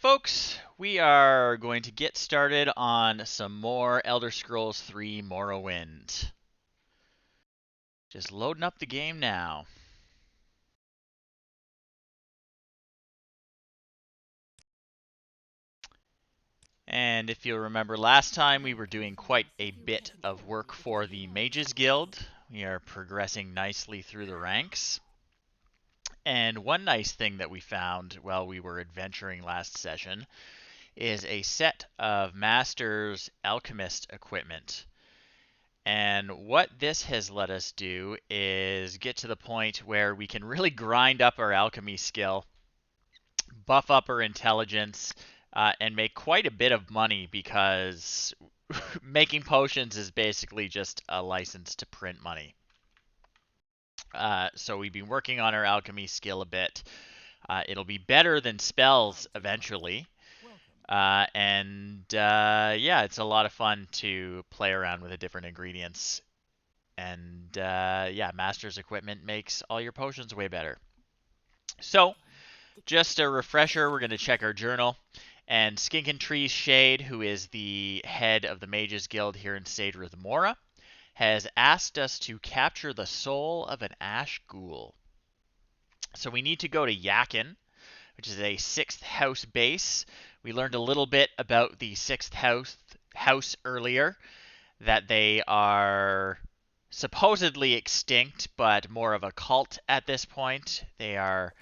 folks, we are going to get started on some more Elder Scrolls 3 Morrowind. Just loading up the game now. And if you'll remember last time, we were doing quite a bit of work for the Mages Guild. We are progressing nicely through the ranks. And one nice thing that we found while we were adventuring last session is a set of Master's Alchemist equipment. And what this has let us do is get to the point where we can really grind up our alchemy skill, buff up our intelligence, and make quite a bit of money because making potions is basically just a license to print money. So we've been working on our alchemy skill a bit. It'll be better than spells eventually. Yeah, it's a lot of fun to play around with the different ingredients. And yeah, Master's equipment makes all your potions way better. So, just a refresher, we're going to check our journal. And Skinkentree's Shade, who is the head of the Mages Guild here in Sadrith Mora, has asked us to capture the soul of an Ash Ghoul. So we need to go to Yakin, which is a 6th house base. We learned a little bit about the 6th house earlier, that they are supposedly extinct, but more of a cult at this point. They are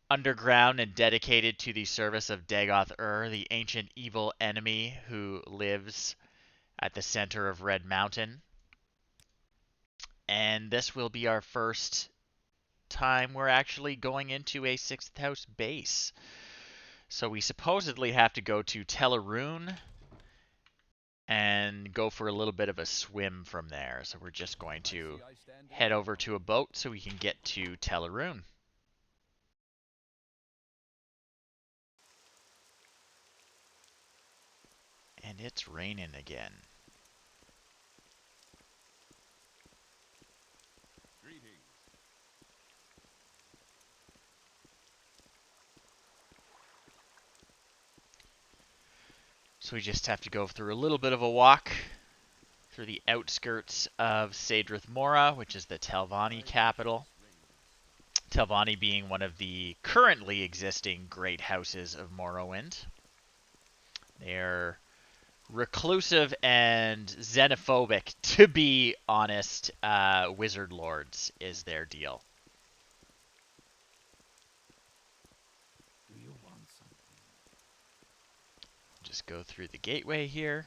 underground and dedicated to the service of Dagoth-Ur, the ancient evil enemy who lives at the center of Red Mountain. And this will be our first time we're actually going into a 6th house base. So we supposedly have to go to Teleroon and go for a little bit of a swim from there. So we're just going to head over to a boat so we can get to Teleroon. And it's raining again. So we just have to go through a little bit of a walk through the outskirts of Sadrith Mora, which is the Telvanni capital. Telvanni being one of the currently existing great houses of Morrowind. They're reclusive and xenophobic, to be honest. Wizard Lords is their deal. Just go through the gateway here.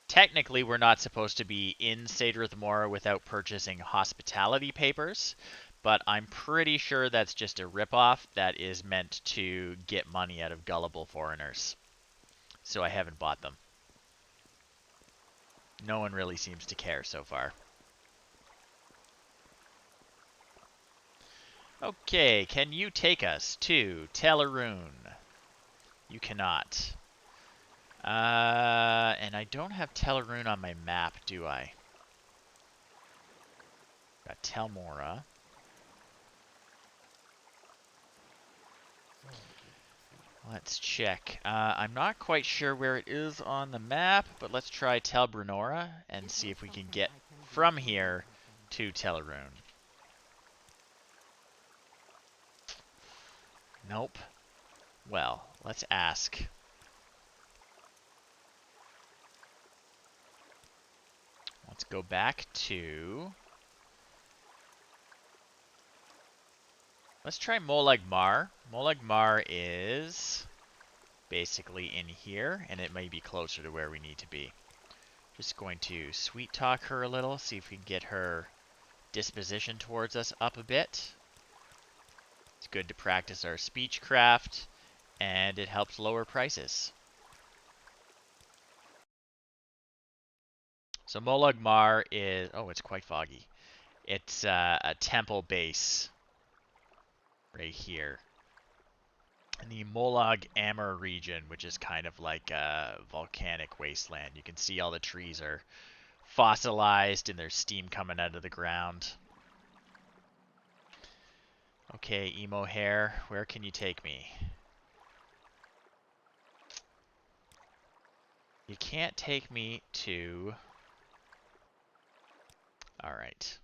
Technically, we're not supposed to be in Sadrith Mora without purchasing hospitality papers, but I'm pretty sure that's just a ripoff that is meant to get money out of gullible foreigners. So I haven't bought them. No one really seems to care so far. Okay, can you take us to Teleroon? You cannot. And I don't have Teleroon on my map, do I? Got Telmora. Let's check. I'm not quite sure where it is on the map, but let's try Telbrenora and see if we can get from here to Teleroon. Nope. Well, let's ask. Let's go back to... Let's try Molag Mar. Molag Mar is basically in here, and it may be closer to where we need to be. Just going to sweet talk her a little, see if we can get her disposition towards us up a bit. It's good to practice our speechcraft, and it helps lower prices. So Molag Mar is... Oh, it's quite foggy. It's a temple base right here. In the Molag Amur region, which is kind of like a volcanic wasteland. You can see all the trees are fossilized and there's steam coming out of the ground. Okay, emo hair, where can you take me? You can't take me to... Alright.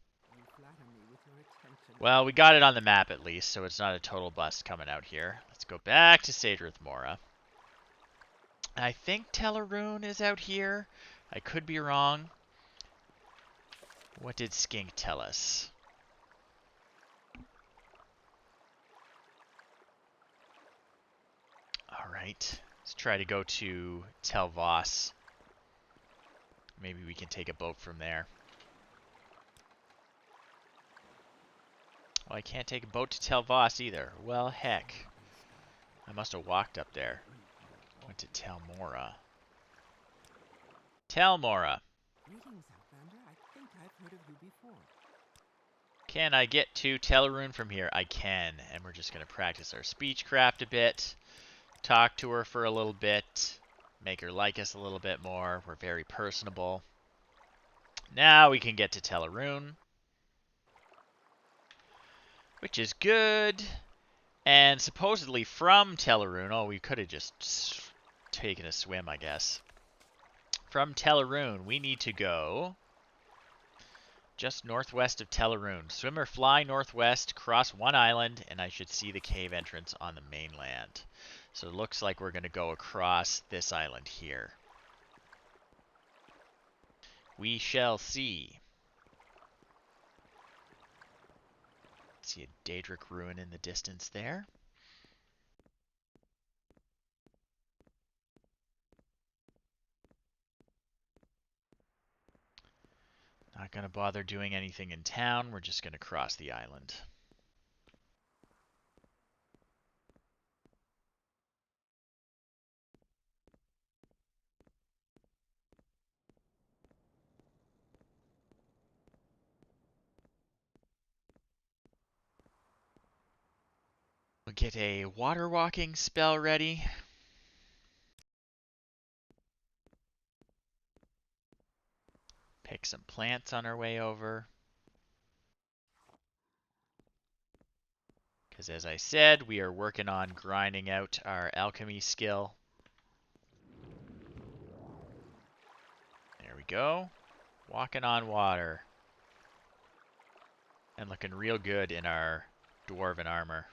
Well, we got it on the map at least, so it's not a total bust coming out here. Let's go back to Sadrith Mora. I think Teleroon is out here. I could be wrong. What did Skink tell us? Alright. Let's try to go to Tel Voss. Maybe we can take a boat from there. Oh, I can't take a boat to Tel Voss either. Well, heck. I must have walked up there. Went to Tel Mora. Tel Mora. Greetings, Outlander. I think I've heard of you before. Can I get to Teleroon from here? I can. And we're just going to practice our speechcraft a bit. Talk to her for a little bit. Make her like us a little bit more. We're very personable. Now we can get to Teleroon. Which is good. And supposedly from Teleroon... Oh, we could have just taken a swim, I guess. From Teleroon, we need to go just northwest of Teleroon. Swim or fly northwest, cross one island, and I should see the cave entrance on the mainland. So it looks like we're going to go across this island here. We shall see. See a Daedric ruin in the distance there. Not going to bother doing anything in town. We're just going to cross the island. We'll get a water walking spell ready. Pick some plants on our way over. Because as I said, we are working on grinding out our alchemy skill. There we go. Walking on water. And looking real good in our dwarven armor.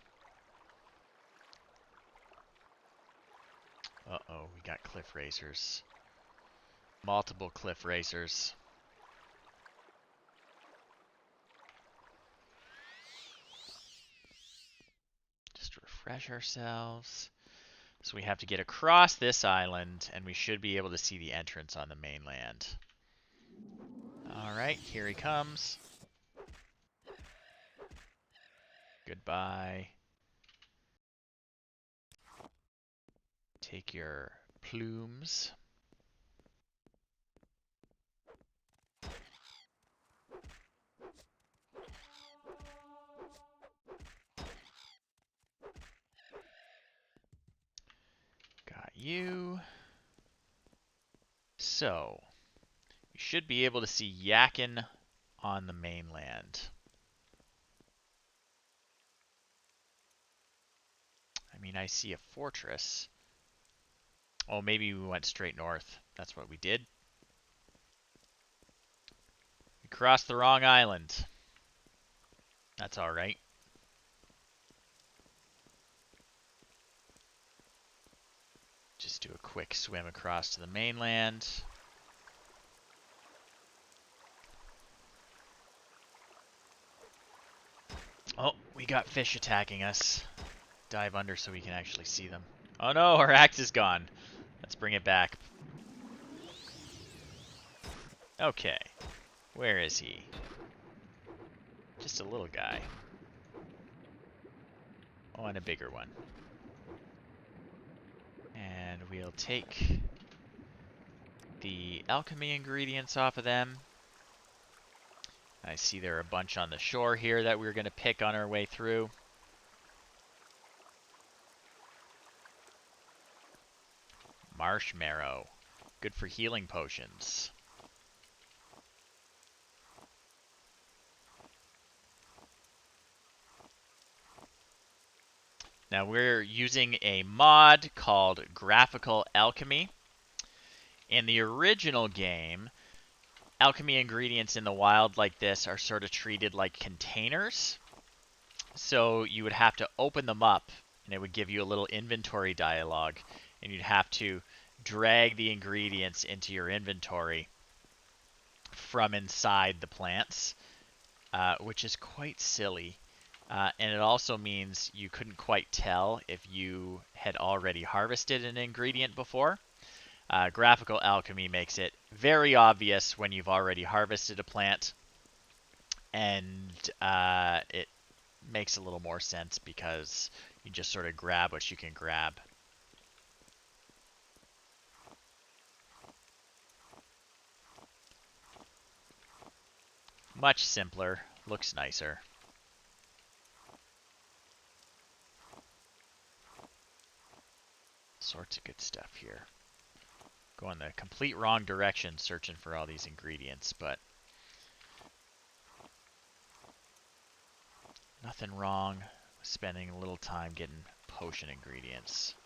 Uh-oh, we got cliff racers. Multiple cliff racers. Just refresh ourselves. So we have to get across this island, and we should be able to see the entrance on the mainland. Alright, here he comes. Goodbye. Take your plumes. Got you. So, we should be able to see Yakin on the mainland. I mean, I see a fortress. Oh, maybe we went straight north. That's what we did. We crossed the wrong island. That's alright. Just do a quick swim across to the mainland. Oh, we got fish attacking us. Dive under so we can actually see them. Oh no, our axe is gone. Let's bring it back. Okay. Where is he? Just a little guy. Oh, and a bigger one. And we'll take the alchemy ingredients off of them. I see there are a bunch on the shore here that we're going to pick on our way through. Marshmarrow. Good for healing potions. Now we're using a mod called Graphical Alchemy. In the original game, alchemy ingredients in the wild like this are sort of treated like containers. So you would have to open them up, and it would give you a little inventory dialog, and you'd have to drag the ingredients into your inventory from inside the plants, which is quite silly. And it also means you couldn't quite tell if you had already harvested an ingredient before. Graphical alchemy makes it very obvious when you've already harvested a plant, and it makes a little more sense because you just sort of grab what you can grab. Much simpler, looks nicer. Sorts of good stuff here. Going the complete wrong direction searching for all these ingredients, but nothing wrong with spending a little time getting potion ingredients.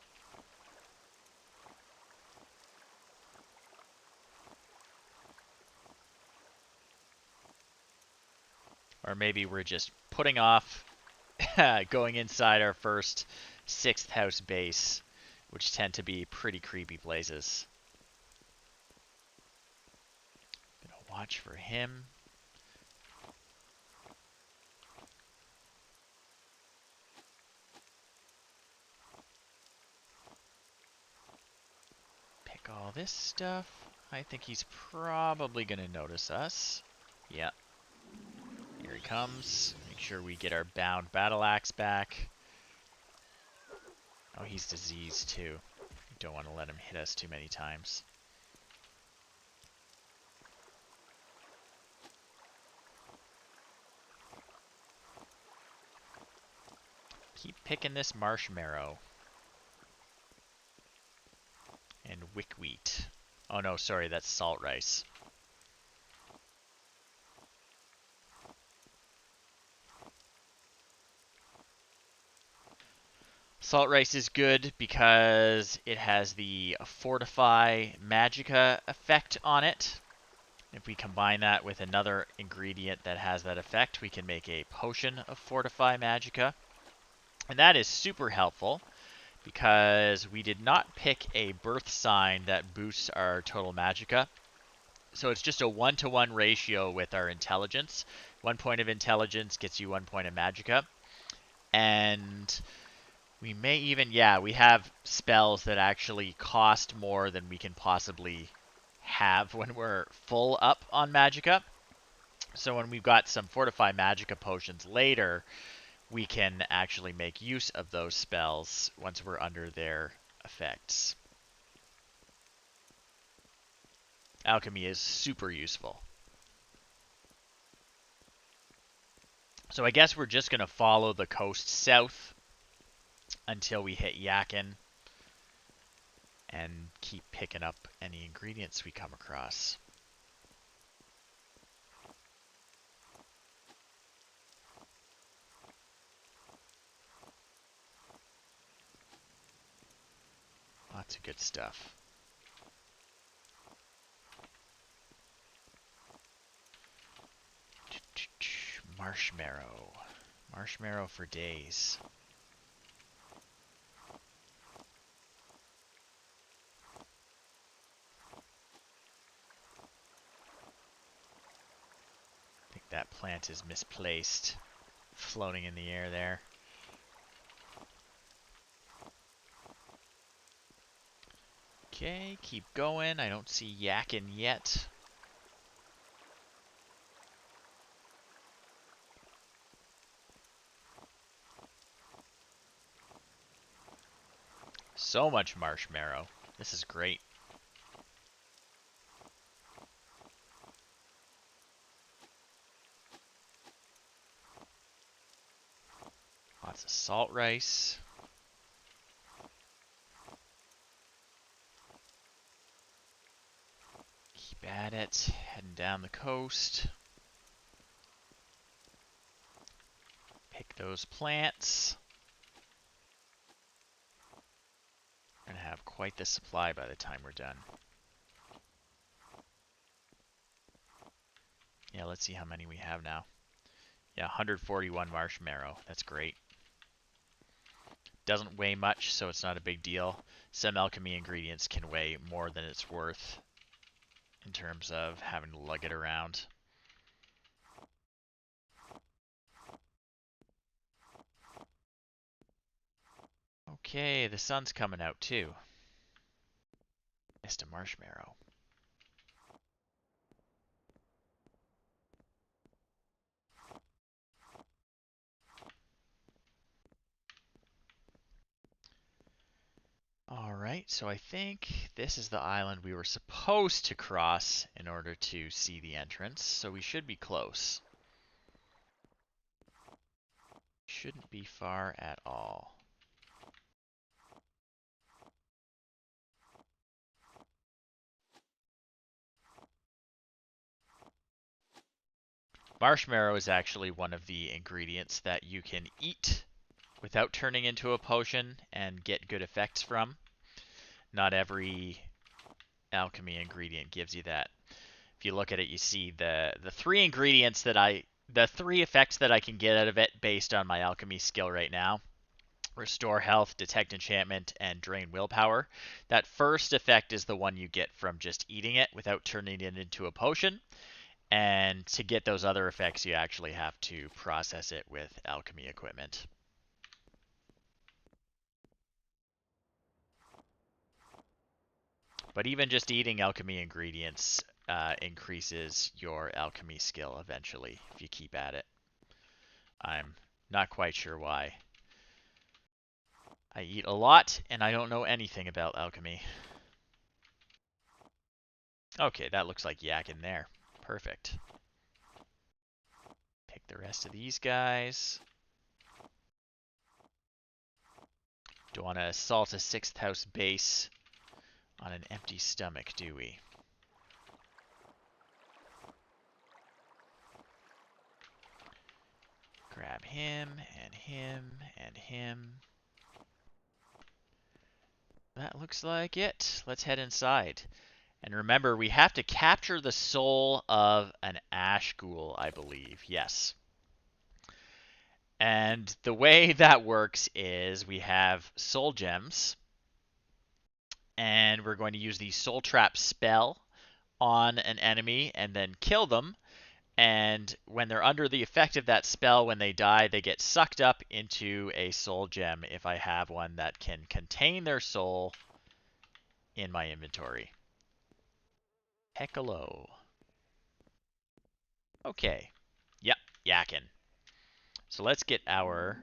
Or maybe we're just putting off going inside our first 6th house base, which tend to be pretty creepy places. Gonna watch for him. Pick all this stuff. I think he's probably gonna notice us. Yeah. Here he comes. Make sure we get our bound battle axe back. Oh, he's diseased too. Don't want to let him hit us too many times. Keep picking this marshmallow. And wickwheat. Oh no, sorry, that's salt rice. Salt rice is good because it has the Fortify Magicka effect on it. If we combine that with another ingredient that has that effect, we can make a potion of Fortify Magicka. And that is super helpful because we did not pick a birth sign that boosts our total Magicka. So it's just a 1-to-1 ratio with our intelligence. 1 point of intelligence gets you 1 point of Magicka. And we may even, yeah, we have spells that actually cost more than we can possibly have when we're full up on Magicka. So when we've got some Fortify Magicka potions later, we can actually make use of those spells once we're under their effects. Alchemy is super useful. So I guess we're just going to follow the coast south until we hit Yakin and keep picking up any ingredients we come across. Lots of good stuff. Marshmallow. Marshmallow for days. I think that plant is misplaced. Floating in the air there. Okay, keep going. I don't see Yakin yet. So much marshmallow. This is great. Lots of salt rice. Keep at it. Heading down the coast. Pick those plants. We're going to have quite the supply by the time we're done. Yeah, let's see how many we have now. Yeah, 141 marshmallow. That's great. Doesn't weigh much, so it's not a big deal. Some alchemy ingredients can weigh more than it's worth in terms of having to lug it around. Okay, the sun's coming out too. Missed a marshmallow. Alright, so I think this is the island we were supposed to cross in order to see the entrance, so we should be close. Shouldn't be far at all. Marshmallow is actually one of the ingredients that you can eat without turning into a potion and get good effects from. Not every alchemy ingredient gives you that. If you look at it, you see the three ingredients the three effects that I can get out of it based on my alchemy skill right now. Restore health, detect enchantment, and drain willpower. That first effect is the one you get from just eating it without turning it into a potion. And to get those other effects, you actually have to process it with alchemy equipment. But even just eating alchemy ingredients increases your alchemy skill eventually if you keep at it. I'm not quite sure why. I eat a lot, and I don't know anything about alchemy. Okay, that looks like yak in there. Perfect. Pick the rest of these guys. Don't want to assault a 6th house base on an empty stomach, do we? Grab him, and him, and him. That looks like it. Let's head inside. And remember, we have to capture the soul of an ash ghoul, I believe. Yes. And the way that works is we have soul gems, and we're going to use the soul trap spell on an enemy and then kill them. And when they're under the effect of that spell, when they die, they get sucked up into a soul gem if I have one that can contain their soul in my inventory. Heckalo. Okay. Yep, yakkin. So let's get our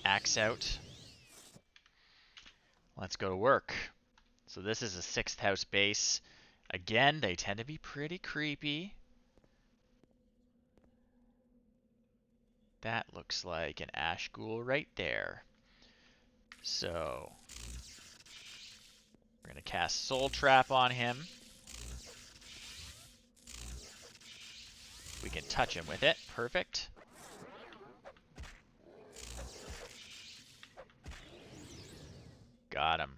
axe out. Let's go to work. So this is a 6th house base. Again, they tend to be pretty creepy. That looks like an ash ghoul right there. So we're going to cast Soul Trap on him. We can touch him with it. Perfect. Got him.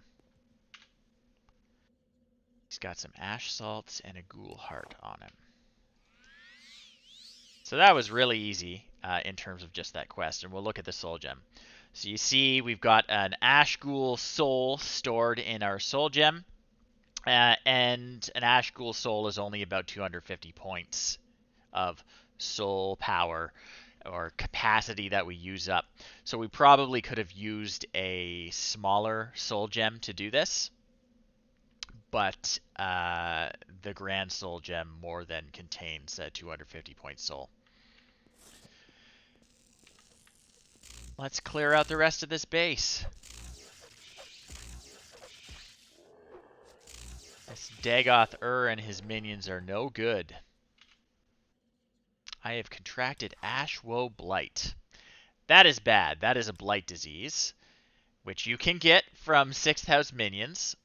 He's got some ash salts and a ghoul heart on him. So that was really easy in terms of just that quest, and we'll look at the soul gem. So you see we've got an ash ghoul soul stored in our soul gem, and an ash ghoul soul is only about 250 points of soul power or capacity that we use up. So we probably could have used a smaller soul gem to do this, but the grand soul gem more than contains a 250 point soul. Let's clear out the rest of this base. This Dagoth and his minions are no good. I have contracted Ashwoe Blight. That is bad. That is a blight disease, which you can get from 6th house minions.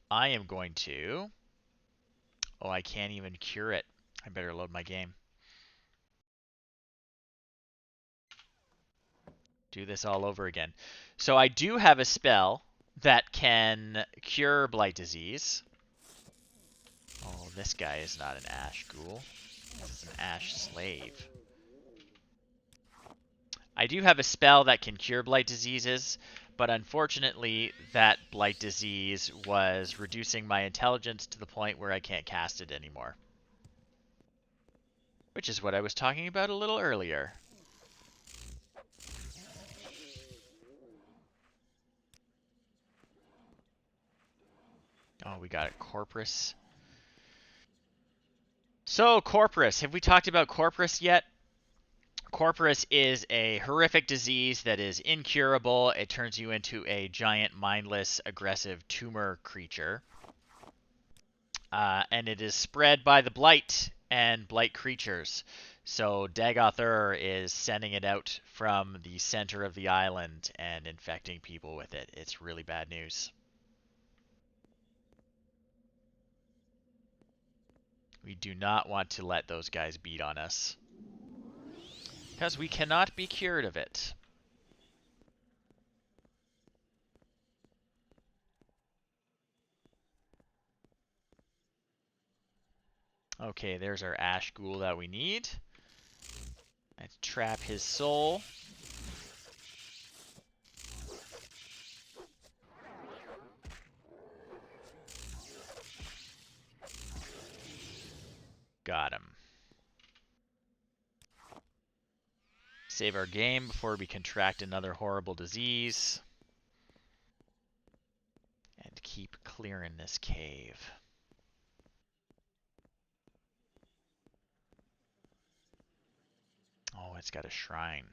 I am going to... Oh, I can't even cure it. I better load my game. Do this all over again. So I do have a spell that can cure blight disease. Oh, this guy is not an ash ghoul. This is an ash slave. I do have a spell that can cure blight diseases, but unfortunately that blight disease was reducing my intelligence to the point where I can't cast it anymore. Which is what I was talking about a little earlier. Oh, we got it. Corpus. So, Corpus. Have we talked about Corpus yet? Corpus is a horrific disease that is incurable. It turns you into a giant, mindless, aggressive tumor creature. And it is spread by the blight and blight creatures. So Dagoth is sending it out from the center of the island and infecting people with it. It's really bad news. We do not want to let those guys beat on us, because we cannot be cured of it. Okay, there's our Ash Ghoul that we need. Let's trap his soul. Got him. Save our game before we contract another horrible disease. And keep clearing this cave. Oh, it's got a shrine.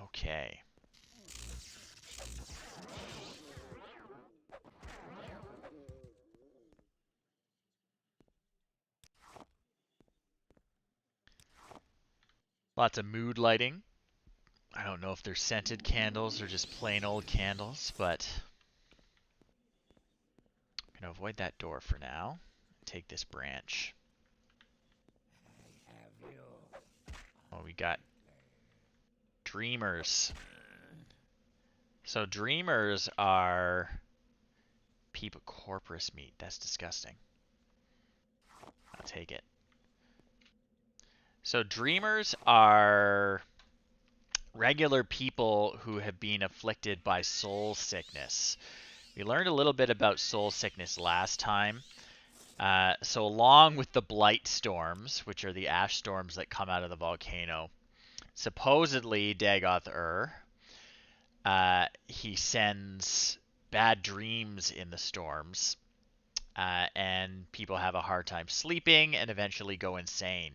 Okay. Lots of mood lighting. I don't know if they're scented candles or just plain old candles, but I'm going to avoid that door for now. Take this branch. Oh, we got dreamers. So dreamers are people corpus meat. That's disgusting. I'll take it. So dreamers are regular people who have been afflicted by soul sickness. We learned a little bit about soul sickness last time. So along with the blight storms, which are the ash storms that come out of the volcano, supposedly Dagoth he sends bad dreams in the storms, and people have a hard time sleeping and eventually go insane.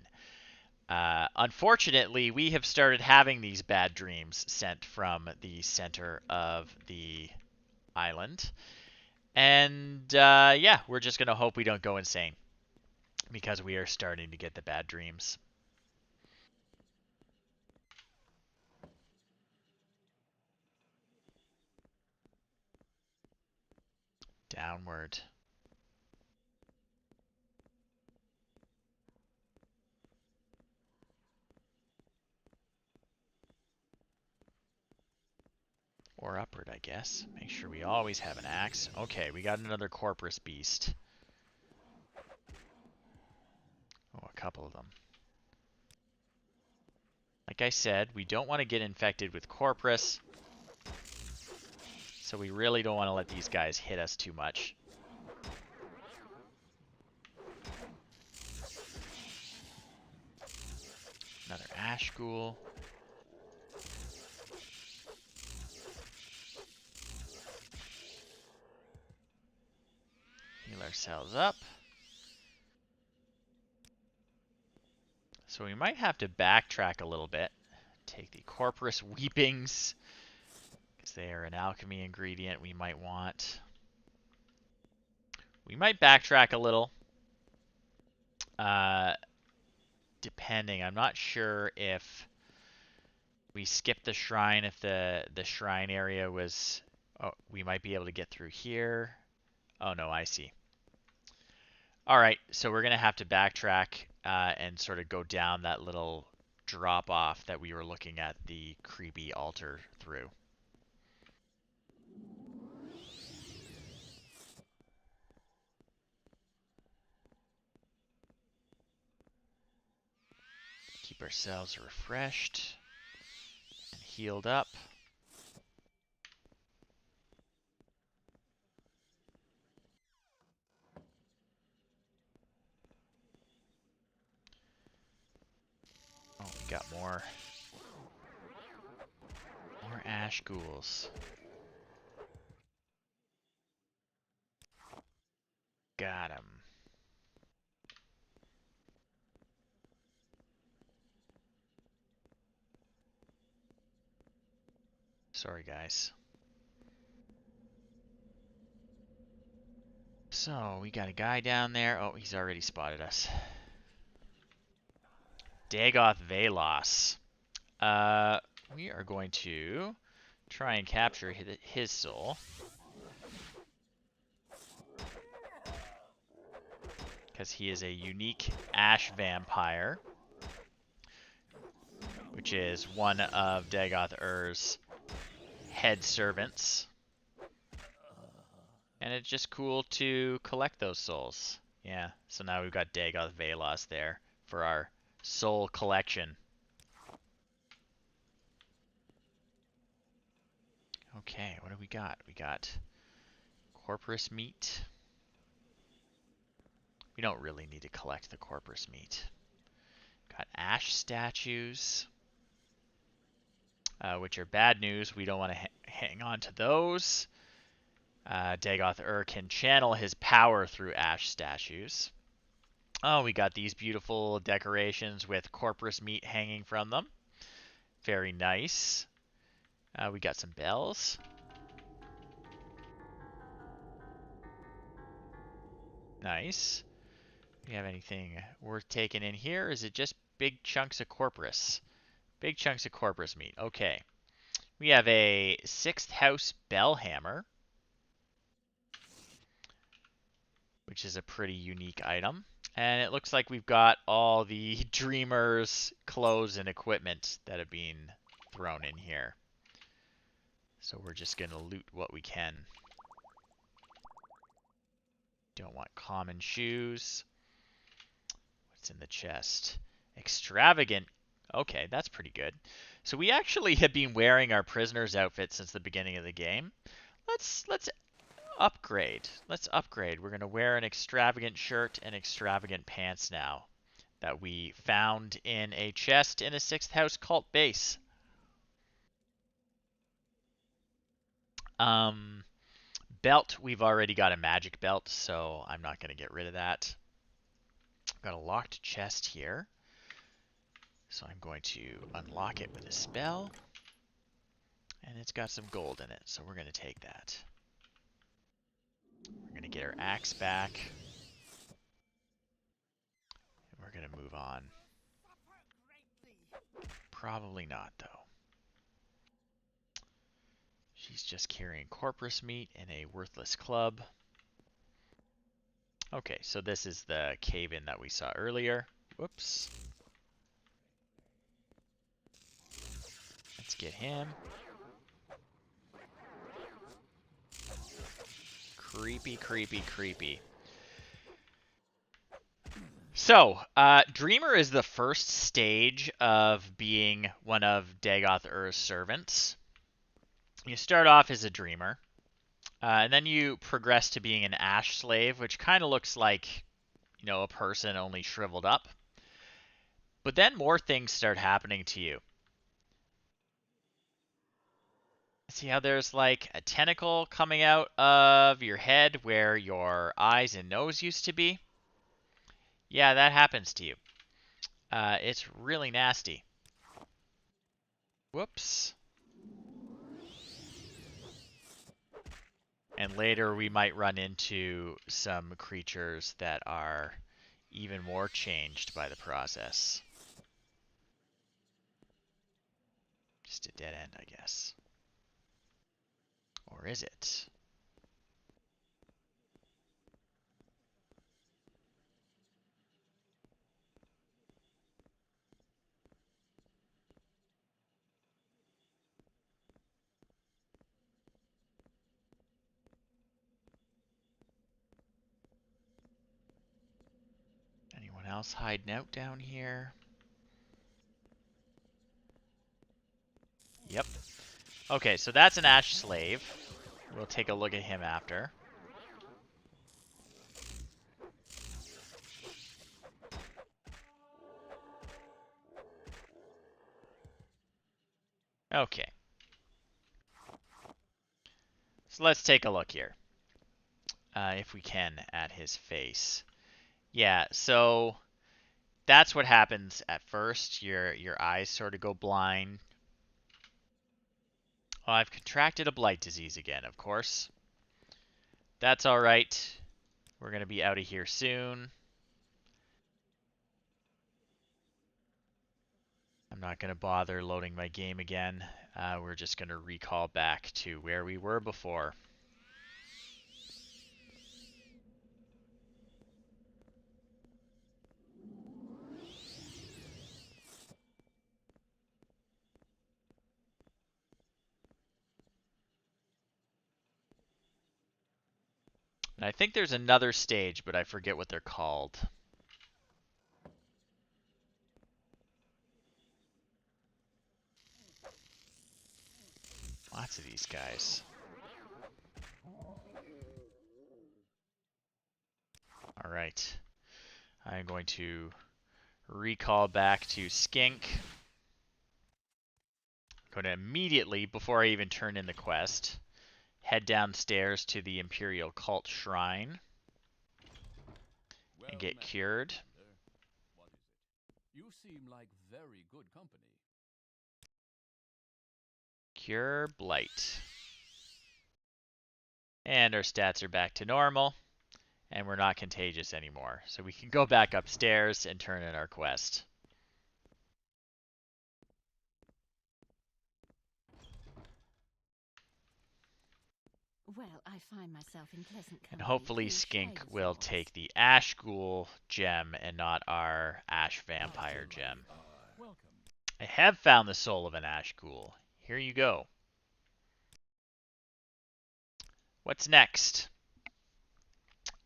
Unfortunately, we have started having these bad dreams sent from the center of the island. And yeah, we're just going to hope we don't go insane, because we are starting to get the bad dreams. Downward. Or upward, I guess. Make sure we always have an axe. Okay, we got another Corpus beast. Oh, a couple of them. Like I said, we don't want to get infected with Corpus, so we really don't want to let these guys hit us too much. Another Ash Ghoul. Heal ourselves up. So we might have to backtrack a little bit. Take the Corpus Weepings, because they are an alchemy ingredient we might want. We might backtrack a little. Depending. I'm not sure if we skip the shrine, if the shrine area was... Oh, we might be able to get through here. Oh, no, I see. All right, so we're going to have to backtrack and sort of go down that little drop off that we were looking at the creepy altar through. Keep ourselves refreshed and healed up. Oh, we got more ash ghouls. Got him. Sorry, guys. So, we got a guy down there. Oh, he's already spotted us. Dagoth Velos. We are going to try and capture his soul. Because he is a unique ash vampire. Which is one of Dagoth Ur's head servants. And it's just cool to collect those souls. Yeah, so now we've got Dagoth Velos there for our soul collection. Okay, what do we got? We got corpus meat. We don't really need to collect the corpus meat. Got ash statues, which are bad news. We don't want to hang on to those. Dagoth Ur can channel his power through ash statues. Oh, we got these beautiful decorations with corpus meat hanging from them. Very nice. We got some bells. Nice. Do we have anything worth taking in here? Is it just big chunks of corpus? Big chunks of corpus meat. Okay. We have a 6th house bell hammer, which is a pretty unique item. And it looks like we've got all the Dreamer's clothes and equipment that have been thrown in here. So we're just going to loot what we can. Don't want common shoes. What's in the chest? Extravagant. Okay, that's pretty good. So we actually have been wearing our prisoner's outfit since the beginning of the game. Let's upgrade. Let's upgrade. We're going to wear an extravagant shirt and extravagant pants now that we found in a chest in a 6th house cult base. Belt, we've already got a magic belt, so I'm not going to get rid of that. I've got a locked chest here. So I'm going to unlock it with a spell. And it's got some gold in it, so we're going to take that. We're going to get our axe back. And we're going to move on. Probably not, though. She's just carrying corpus meat in a worthless club. Okay, so this is the cave-in that we saw earlier. Whoops. Let's get him. Creepy, creepy, creepy. So, Dreamer is the first stage of being one of Dagoth Ur's servants. You start off as a Dreamer, and then you progress to being an Ash Slave, which kind of looks like, you know, a person only shriveled up. But then more things start happening to you. See how there's like a tentacle coming out of your head where your eyes and nose used to be? Yeah, that happens to you. It's really nasty. Whoops. And later we might run into some creatures that are even more changed by the process. Just a dead end, I guess. Or is it? Anyone else hiding out down here? Yep. Okay, so that's an Ash Slave. We'll take a look at him after. Okay. So let's take a look here. If we can, at his face. Yeah, so that's what happens at first. Your eyes sort of go blind. Oh, I've contracted a blight disease again, of course. That's all right. We're going to be out of here soon. I'm not going to bother loading my game again. We're just going to recall back to where we were before. And I think there's another stage, but I forget what they're called. Lots of these guys. All right. I'm going to recall back to Skink. I'm going to immediately, before I even turn in the quest, head downstairs to the Imperial Cult Shrine and get cured. What is it? You seem like very good company. Cure Blight. And our stats are back to normal. And we're not contagious anymore. So we can go back upstairs and turn in our quest. Well, I find myself in pleasant company. And hopefully Please Skink share will yours. take the Ash Ghoul gem and not our Ash Vampire gem. Welcome. I have found the soul of an Ash Ghoul. Here you go. What's next?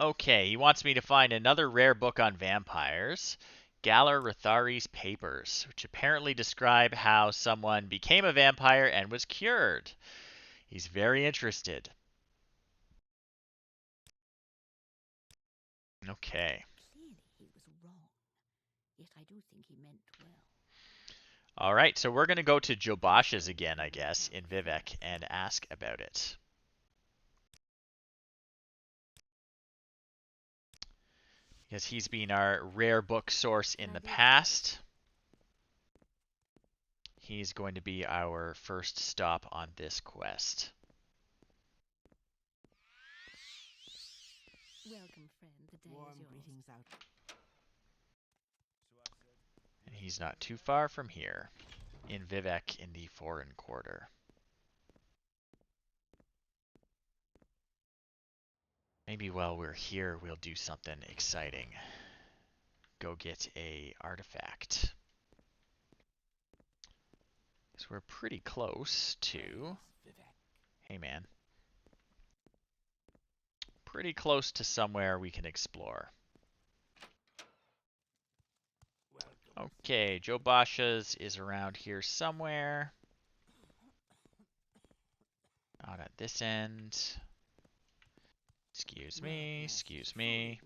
Okay, he wants me to find another rare book on vampires, Galar Rathari's Papers, which apparently describe how someone became a vampire and was cured. He's very interested. Okay. Clearly he was wrong, yet I do think he meant well. All right, so we're going to go to Jobash's again, I guess, in Vivek and ask about it. Because he's been our rare book source in the past. He's going to be our first stop on this quest. Welcome, friend. The day Warm is yours. greetings out. And he's not too far from here, in Vivek in the Foreign Quarter. Maybe while we're here, we'll do something exciting. Go get a artifact. Because we're pretty close to... Hey, man. Pretty close to somewhere we can explore. Okay, Joe Basha's is around here somewhere. Not at this end. Excuse me, excuse me.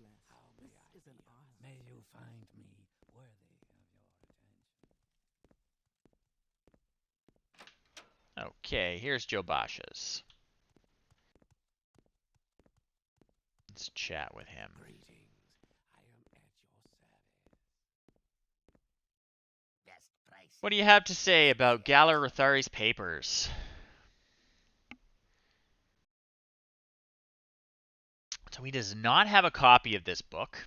May you find me worthy of your attention. Okay, here's Joe Basha's. Let's chat with him. Greetings. I am at your service. Best price. What do you have to say about Galar Rathari's Papers? So he does not have a copy of this book,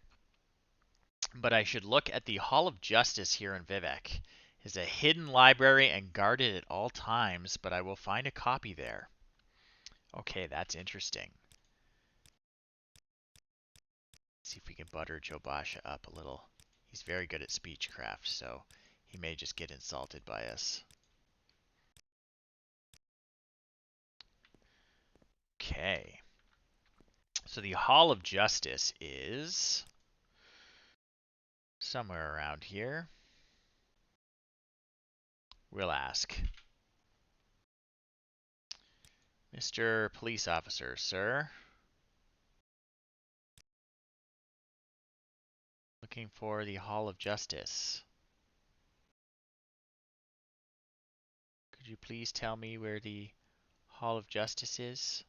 but I should look at the Hall of Justice here in Vivek. It's a hidden library and guarded at all times, but I will find a copy there. Okay, that's interesting. Let's see if we can butter Joe Basha up a little. He's very good at speechcraft, so he may just get insulted by us. Okay. So the Hall of Justice is somewhere around here. We'll ask. Mr. Police Officer, sir. Looking for the Hall of Justice. Could you please tell me where the Hall of Justice is?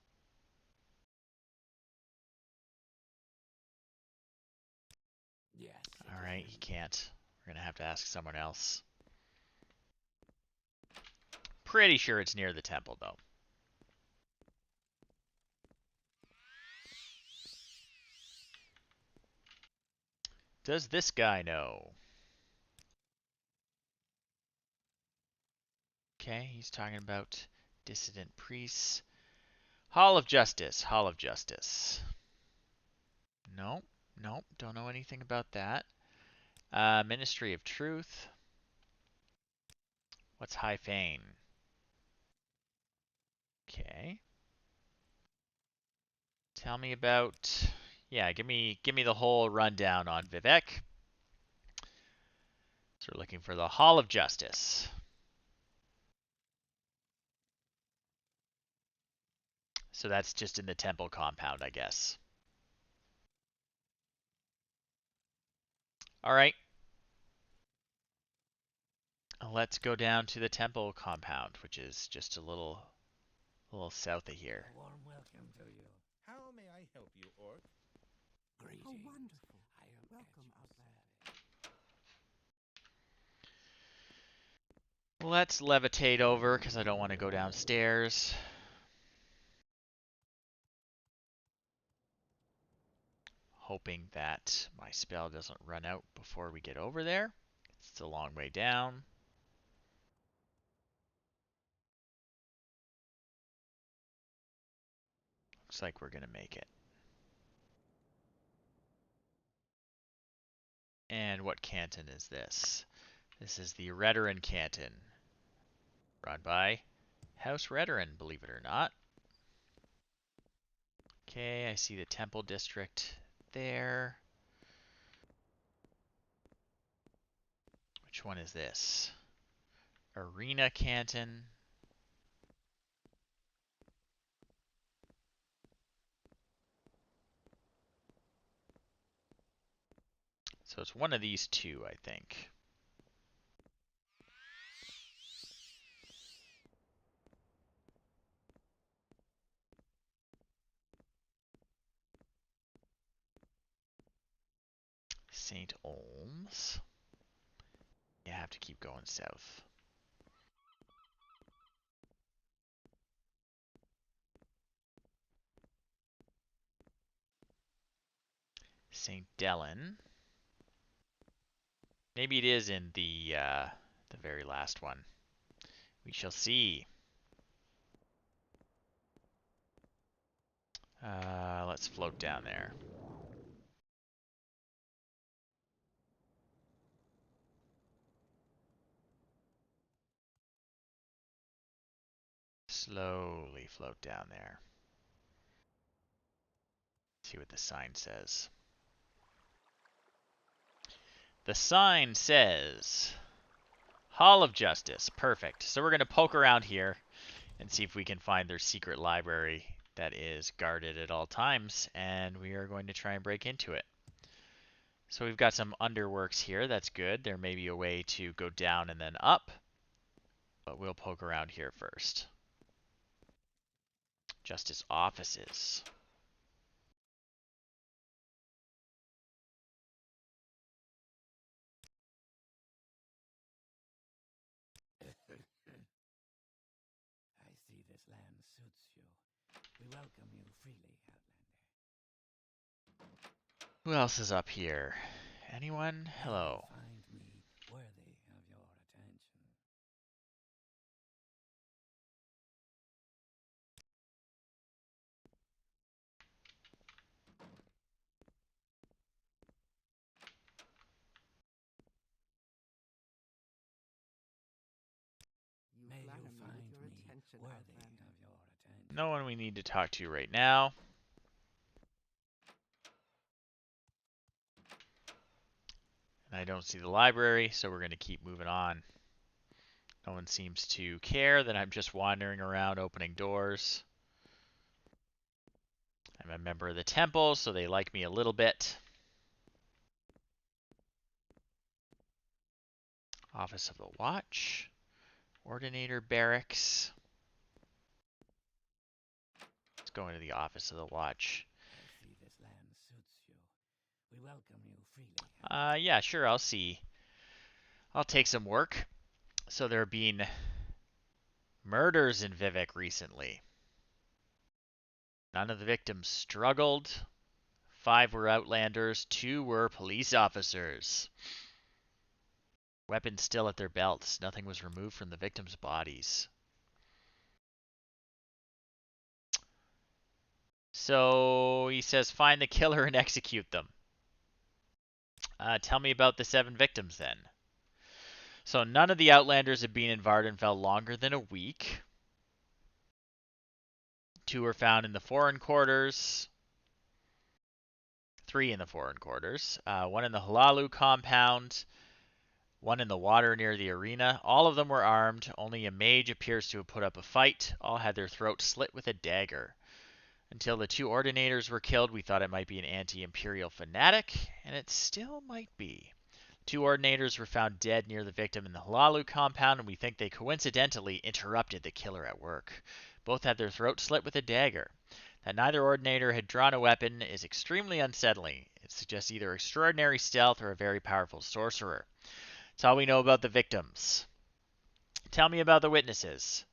Yes, Alright, he can't. We're gonna have to ask someone else. Pretty sure it's near the temple, though. Does this guy know? Okay, he's talking about dissident priests. Hall of Justice, Hall of Justice. Nope, nope, don't know anything about that. Ministry of Truth. What's High Fane? Okay. Tell me about, yeah, give me the whole rundown on Vivek. So we're looking for the Hall of Justice. So that's just in the temple compound, I guess. All right. Let's go down to the temple compound, which is just a little south of here. a warm welcome to you. How may I help you, Orc? Greetings. Oh, wonderful. I am Welcome, Outlander. Let's levitate over because I don't want to go downstairs. Hoping that my spell doesn't run out before we get over there. It's a long way down. Looks like we're going to make it. And what canton is this? This is the Redoran Canton. Run by House Redoran, believe it or not. Okay, I see the Temple District there. Which one is this? Arena Canton. So it's one of these two, I think. St. Olms. You have to keep going south. St. Dellen. Maybe it is in the very last one. We shall see. Let's float down there. Slowly float down there. See what the sign says. The sign says Hall of Justice. Perfect. So we're going to poke around here and see if we can find their secret library that is guarded at all times, and we are going to try and break into it. So we've got some underworks here. That's good. There may be a way to go down and then up, but we'll poke around here first. Justice offices. I see this land suits you. We welcome you freely, Outlander. Who else is up here? Anyone? May Hello. you find me worthy of your attention. You May flatter you me find with your me attention, worthy Outlander. of your attention. No one we need to talk to right now. And I don't see the library, so we're going to keep moving on. No one seems to care that I'm just wandering around opening doors. I'm a member of the temple, so they like me a little bit. Office of the Watch. Ordinator Barracks. Let's go into the Office of the Watch. I see this land suits you. We welcome you freely. Yeah, sure, I'll see. I'll take some work. So there have been murders in Vivek recently. None of the victims struggled. 5 were outlanders, 2 were police officers. Weapons still at their belts. Nothing was removed from the victims' bodies. So he says, find the killer and execute them. Tell me about the 7 victims then. So none of the outlanders had been in Vardenfell longer than a week. 2 were found in the foreign quarters. 3 in the foreign quarters. 1 in the Halalu compound. 1 in the water near the arena. All of them were armed. Only a mage appears to have put up a fight. All had their throats slit with a dagger. Until the 2 ordinators were killed, we thought it might be an anti-imperial fanatic, and it still might be. 2 ordinators were found dead near the victim in the Halalu compound, and we think they coincidentally interrupted the killer at work. Both had their throats slit with a dagger. That neither ordinator had drawn a weapon is extremely unsettling. It suggests either extraordinary stealth or a very powerful sorcerer. That's all we know about the victims. Tell me about the witnesses.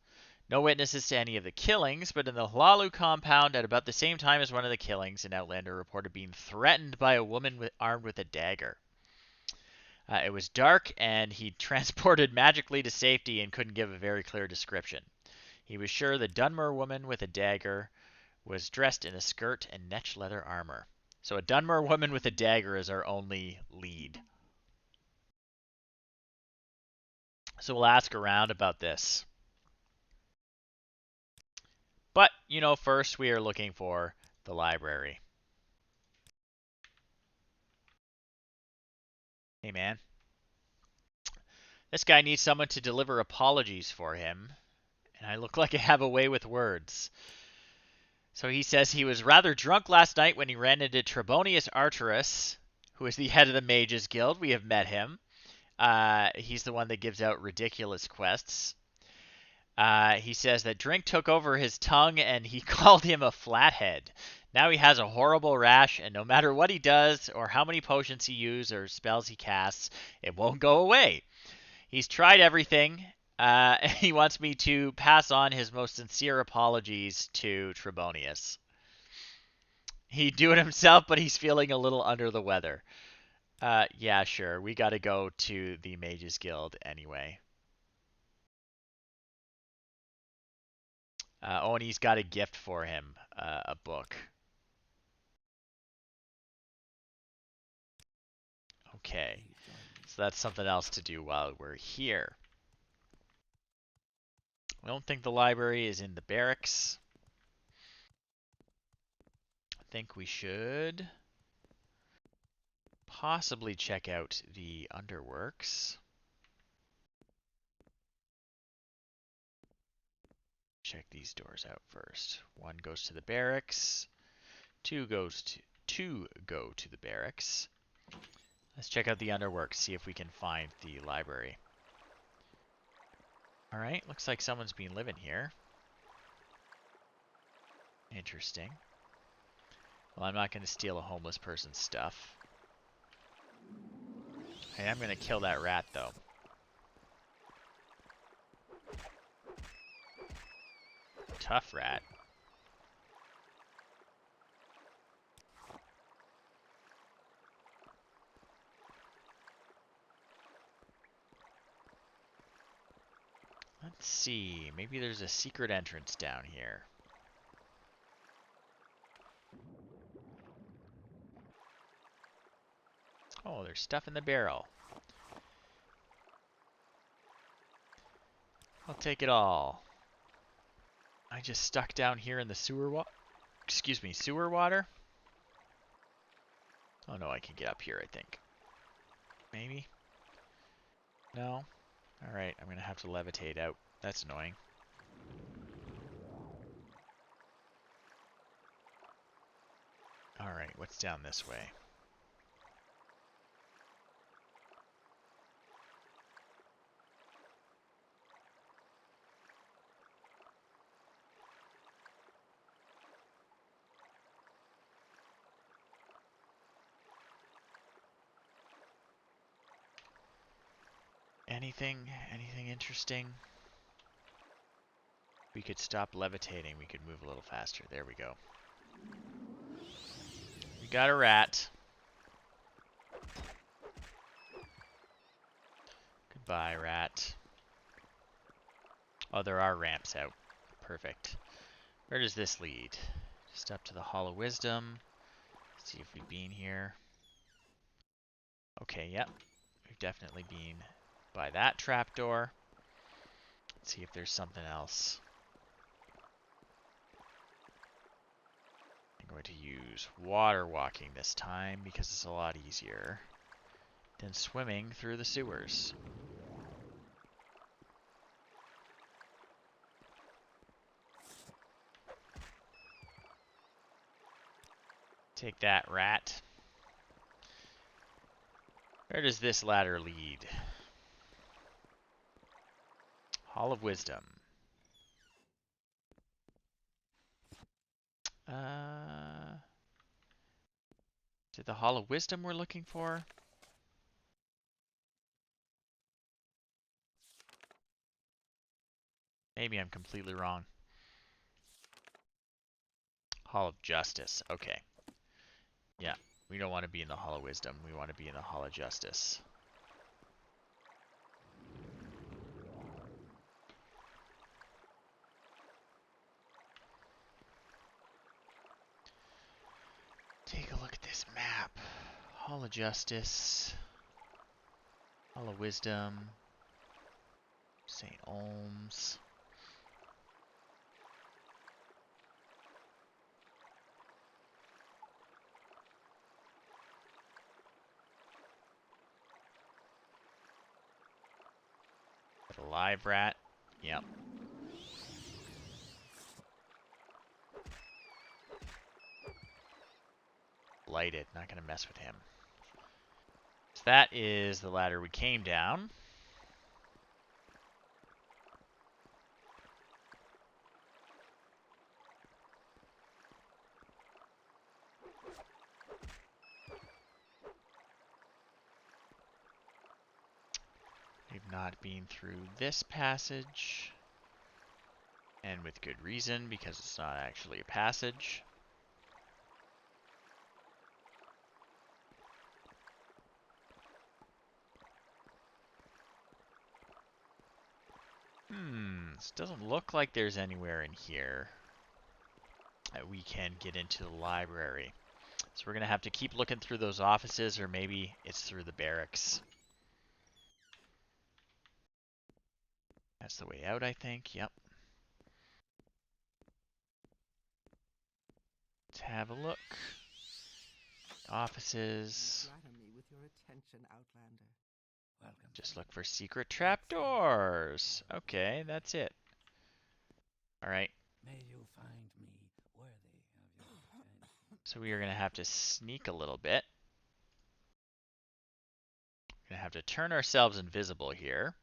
No witnesses to any of the killings, but in the Halalu compound at about the same time as one of the killings, an outlander reported being threatened by a woman armed with a dagger. It was dark, and he transported magically to safety and couldn't give a very clear description. He was sure the Dunmer woman with a dagger was dressed in a skirt and netch leather armor. So a Dunmer woman with a dagger is our only lead. So we'll ask around about this. But, first we are looking for the library. Hey, man. This guy needs someone to deliver apologies for him, and I look like I have a way with words. So he says he was rather drunk last night when he ran into Trebonius Arterus, who is the head of the Mages Guild. We have met him. He's the one that gives out ridiculous quests. He says that drink took over his tongue and he called him a flathead. Now he has a horrible rash, and no matter what he does or how many potions he uses or spells he casts, it won't go away. He's tried everything. He wants me to pass on his most sincere apologies to Trebonius. He'd do it himself, but he's feeling a little under the weather. Yeah, sure. We gotta go to the Mages Guild anyway. And he's got a gift for him, a book. Okay, so that's something else to do while we're here. I don't think the library is in the barracks. I think we should possibly check out the underworks. Check these doors out first. 1 goes to the barracks. 2 goes to go to the barracks. Let's check out the underworks, see if we can find the library. Alright, looks like someone's been living here. Interesting. Well, I'm not going to steal a homeless person's stuff. I am going to kill that rat, though. Tough rat. Let's see. Maybe there's a secret entrance down here. Oh, there's stuff in the barrel. I'll take it all. I just stuck down here in the sewer sewer water? Oh no, I can get up here, I think. Maybe? No? Alright, I'm gonna have to levitate out. That's annoying. Alright, what's down this way? Anything interesting? We could stop levitating. We could move a little faster. There we go. We got a rat. Goodbye, rat. Oh, there are ramps out. Perfect. Where does this lead? Just up to the Hall of Wisdom. Let's see if we've been here. Okay, yep. We've definitely been by that trapdoor. Let's see if there's something else. I'm going to use water walking this time because it's a lot easier than swimming through the sewers. Take that, rat. Where does this ladder lead? Hall of Wisdom. Is it the Hall of Wisdom we're looking for? Maybe I'm completely wrong. Hall of Justice. Okay. Yeah, we don't want to be in the Hall of Wisdom. We want to be in the Hall of Justice. Take a look at this map. Hall of Justice. Hall of Wisdom. St. Olms. Got a live rat. Yep. Lighted. Not going to mess with him. So that is the ladder we came down. We've not been through this passage. And with good reason, because it's not actually a passage. This doesn't look like there's anywhere in here that we can get into the library. So we're going to have to keep looking through those offices, or maybe it's through the barracks. That's the way out, I think. Yep. Let's have a look. Offices. You flatter me with your attention, Outlander. Welcome. Just look for secret trapdoors. Okay, that's it. Alright, May you find me worthy of your attention. so we are going to have to sneak a little bit. We're going to have to turn ourselves invisible here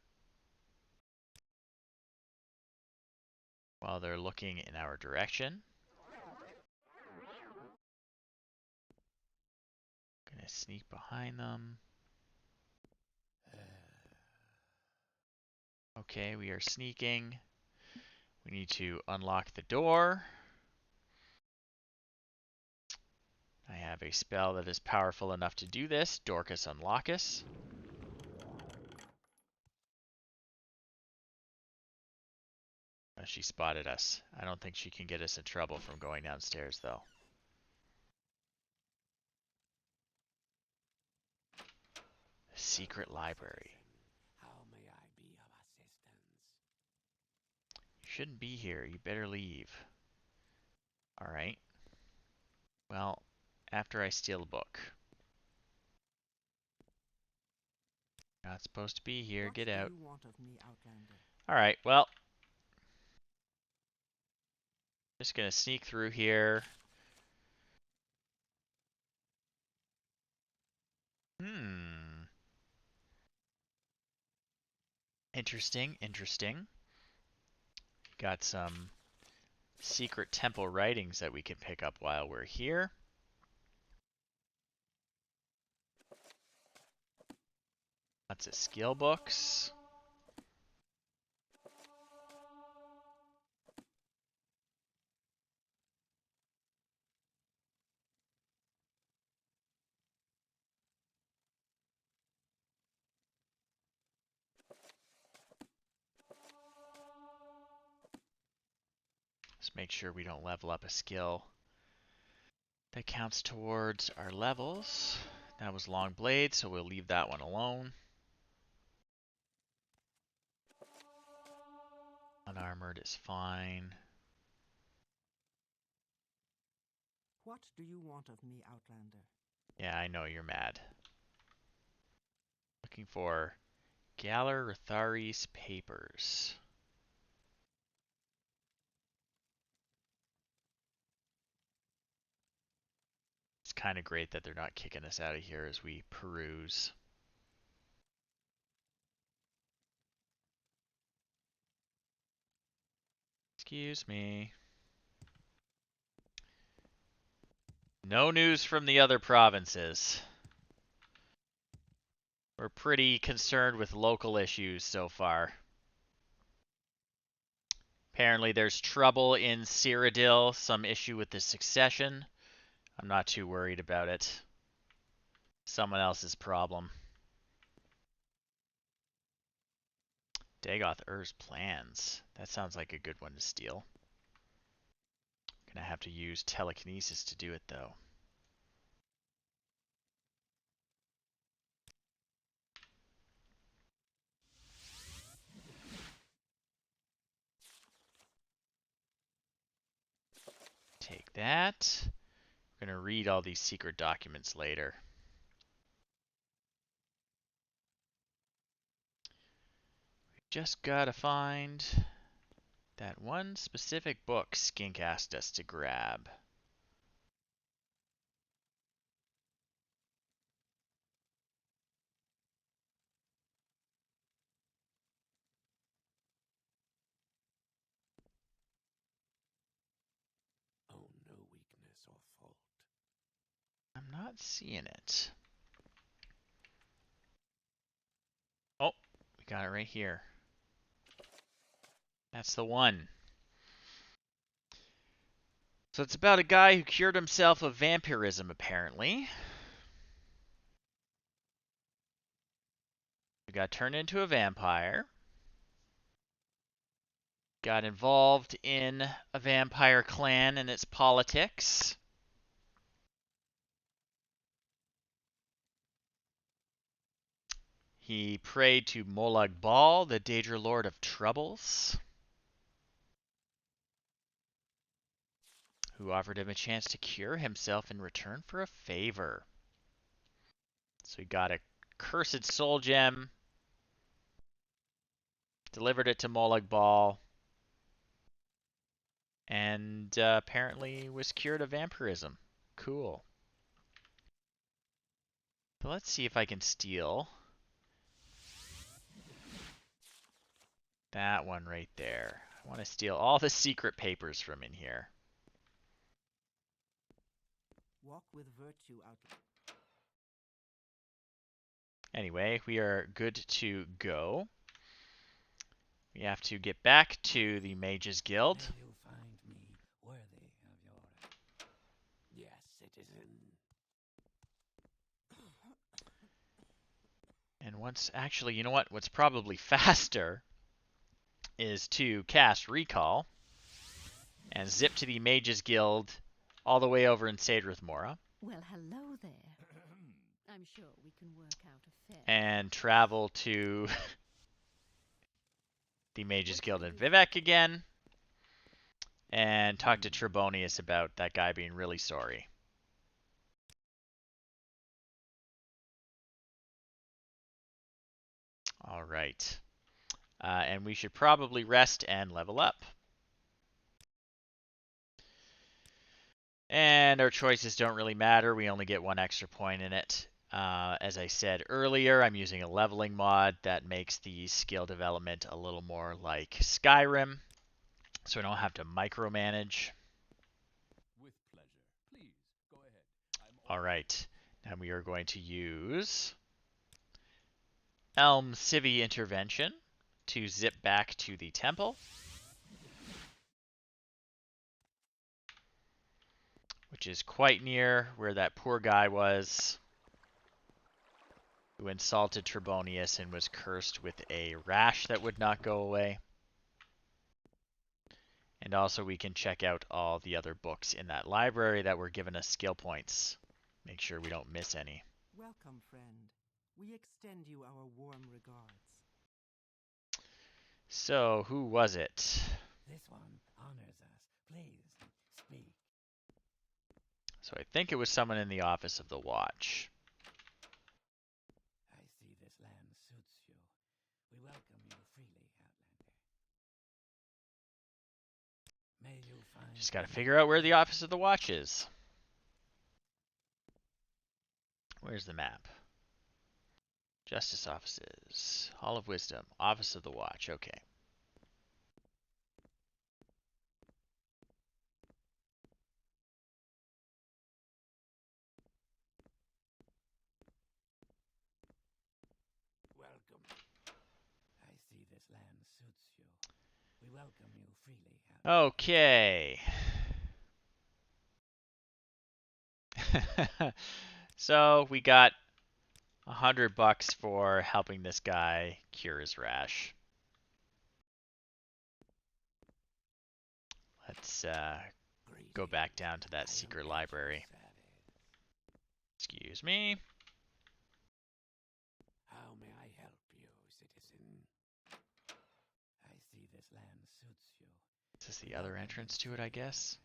while they're looking in our direction. Gonna sneak behind them. Okay, we are sneaking. We need to unlock the door. I have a spell that is powerful enough to do this. Dorkus Unlockus. Oh, she spotted us. I don't think she can get us in trouble from going downstairs, though. Secret library. How may I be of assistance? You shouldn't be here. You better leave. Alright. Well, after I steal a book. Not supposed to be here. What Get do out. you want of me, Outlander? Alright, well. Just gonna sneak through here. Hmm. Interesting, interesting. Got some secret temple writings that we can pick up while we're here. Lots of skill books. Let's make sure we don't level up a skill that counts towards our levels. That was long blade, so we'll leave that one alone. Unarmored is fine. What do you want of me, Outlander? Yeah, I know you're mad. Looking for Galar Rathari's papers. It's kind of great that they're not kicking us out of here as we peruse. Excuse me. No news from the other provinces. We're pretty concerned with local issues so far. Apparently there's trouble in Cyrodiil, some issue with the succession. I'm not too worried about it. Someone else's problem. Dagoth Ur's plans. That sounds like a good one to steal. Gonna have to use telekinesis to do it though. Take that. We're gonna read all these secret documents later. We just gotta find that one specific book Skink asked us to grab. Oh, no weakness or fault. I'm not seeing it. Oh, we got it right here. That's the one. So it's about a guy who cured himself of vampirism, apparently. He got turned into a vampire. Got involved in a vampire clan and its politics. He prayed to Molag Bal, the Daedra Lord of Troubles, who offered him a chance to cure himself in return for a favor. So he got a cursed soul gem, delivered it to Molag Bal, and apparently was cured of vampirism. Cool. So let's see if I can steal that one right there. I want to steal all the secret papers from in here. Walk with virtue, Outlander. Anyway, we are good to go. We have to get back to the Mages Guild. May you find me worthy of your... Yes, citizen. And once, actually, you know what? What's probably faster is to cast Recall and zip to the Mages Guild all the way over in Sadrith Mora Well, hello there. I'm sure we can work out a fair. and travel to the Mages Guild in Vivec again and talk to Trebonius about that guy being really sorry. All right. And we should probably rest and level up. And our choices don't really matter. We only get one extra point in it. As I said earlier, I'm using a leveling mod that makes the skill development a little more like Skyrim, so I don't have to micromanage. With pleasure. Please, go ahead. All right, now we are going to use Elm Civi Intervention to zip back to the temple, which is quite near where that poor guy was who insulted Trebonius and was cursed with a rash that would not go away. And also we can check out all the other books in that library that were given us skill points. Make sure we don't miss any. Welcome, friend. We extend you our warm regards. So, who was it? This one honors us. Please, speak. So I think it was someone in the Office of the Watch. I see this land suits you. We welcome you freely, Outlander. May you find... Just gotta figure out where the Office of the Watch is. Where's the map? Justice Offices. Hall of Wisdom. Office of the Watch. Okay. Welcome. I see this land suits you. We welcome you freely, Outlander. Okay. So we got $100 for helping this guy cure his rash. Let's go back down to that secret library. Excuse me. How may I help you, citizen? I see this land suits you. Is this the other entrance to it, I guess?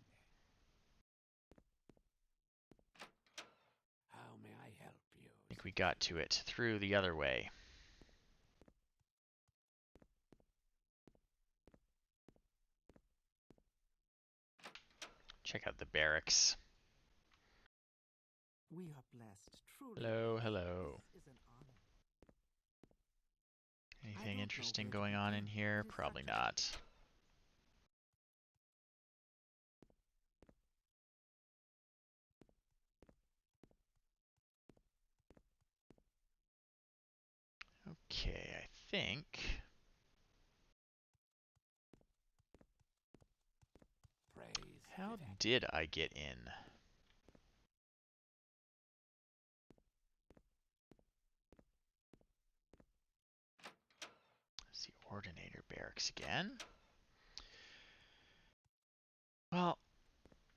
How may I help you? I think we got to it through the other way. Check out the barracks. We are blessed, truly. Hello, hello. This is an honor. Anything interesting going on in here? Probably not. Okay, I think... Praise How Vivek. did I get in? It's the Ordinator Barracks again. Well,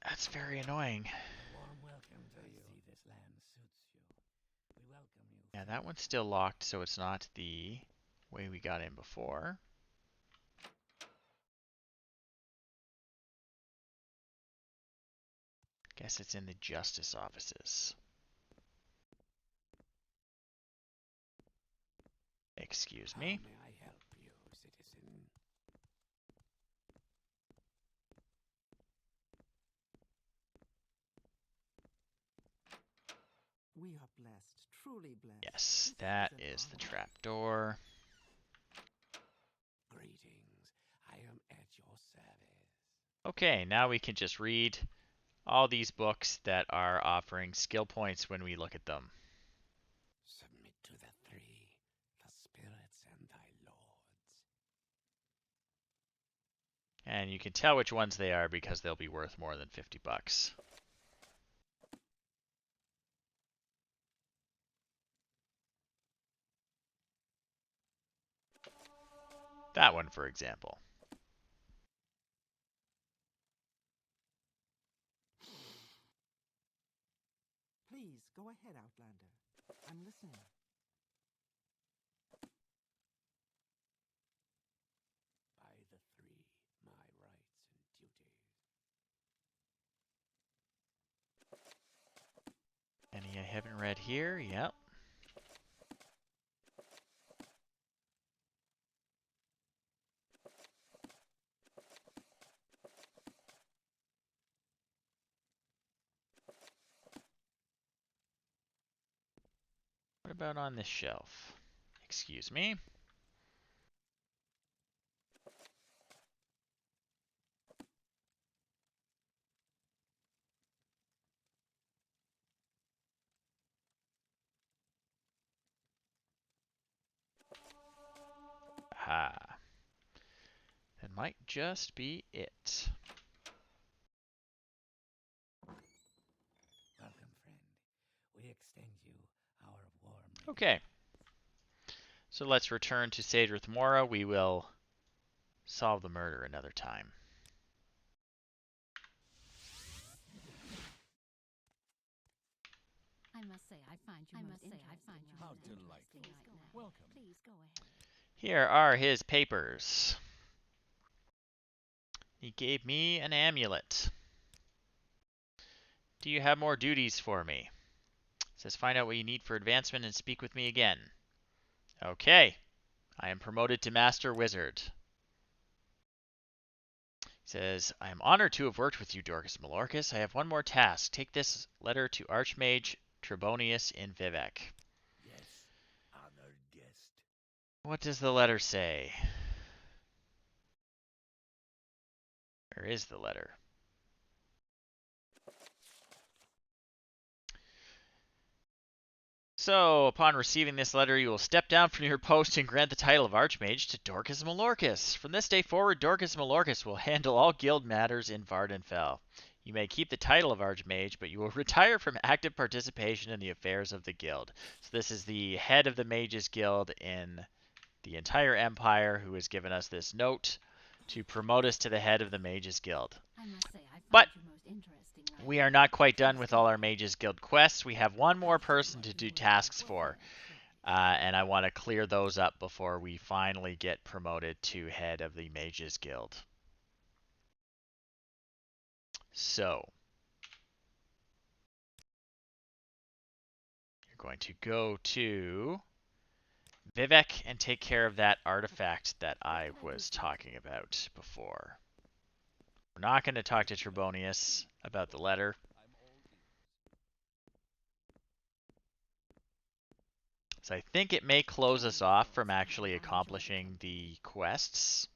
that's very annoying. A warm welcome to you. I see this land suits you. We welcome you. Yeah, that one's still locked, so it's not the way we got in before. Guess it's in the justice offices. Excuse me. How may I help you, citizen? We are blessed, truly blessed. Yes, This that an is the honor. trapdoor. Greetings. I am at your service. Okay, now we can just read all these books that are offering skill points when we look at them. Submit to the three, the spirits and thy lords. And you can tell which ones they are because they'll be worth more than $50. That one, for example. Please, go ahead, Outlander. I'm listening. By the three, my rights and duties. Any I haven't read here? Yep. What about on this shelf? Excuse me. Ah. That might just be it. Welcome, friend. We extend you our warm Okay. So let's return to Sadrith Mora. We will solve the murder another time. I must say, I find you most interesting. How right delightful. now. Welcome. Please go ahead. Here are his papers. He gave me an amulet. Do you have more duties for me? It says find out what you need for advancement and speak with me again. Okay. I am promoted to Master Wizard. He says, I am honored to have worked with you, Dorkus Malorcus. I have one more task. Take this letter to Archmage Trebonius in Vivec. Yes, honored guest. What does the letter say? Where is the letter? So, upon receiving this letter, you will step down from your post and grant the title of Archmage to Dorkus Malorcus. From this day forward, Dorkus Malorcus will handle all guild matters in Vardenfell. You may keep the title of Archmage, but you will retire from active participation in the affairs of the guild. So this is the head of the Mages Guild in the entire Empire who has given us this note to promote us to the head of the Mages Guild. I must say, I find But you most interesting. Right we now. are not quite done with all our Mages Guild quests. We have one more person to do tasks for. And I want to clear those up before we finally get promoted to head of the Mages Guild. So, you're going to go to Vivec and take care of that artifact that I was talking about before. We're not going to talk to Trebonius about the letter. I'm all ears. So I think it may close us off from actually accomplishing the quests.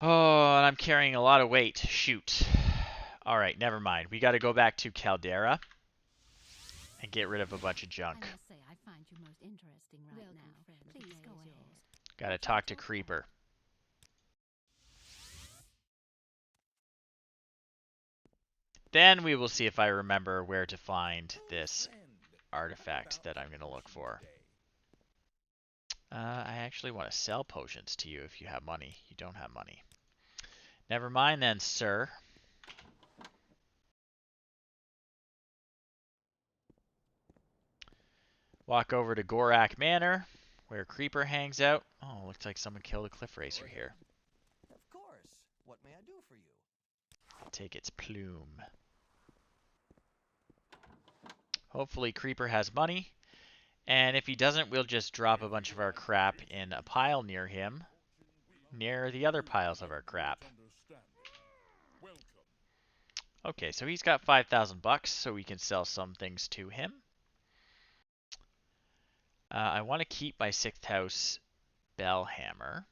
Oh, and I'm carrying a lot of weight. Shoot. Alright, never mind. We got to go back to Caldera and get rid of a bunch of I junk. must say, I find you most interesting right now. Please go ahead. Got to talk to Creeper. Then we will see if I remember where to find this Friend, artifact that I'm going to look for. I actually want to sell potions to you if you have money. You don't have money. Never mind then, sir. Walk over to Gorak Manor, where Creeper hangs out. Oh, looks like someone killed a cliff racer here. Of course. What may I do for you? Take its plume. Hopefully Creeper has money. And if he doesn't, we'll just drop a bunch of our crap in a pile near him, near the other piles of our crap. Okay, so he's got 5,000 bucks, so we can sell some things to him. I want to keep my 6th house bell hammer.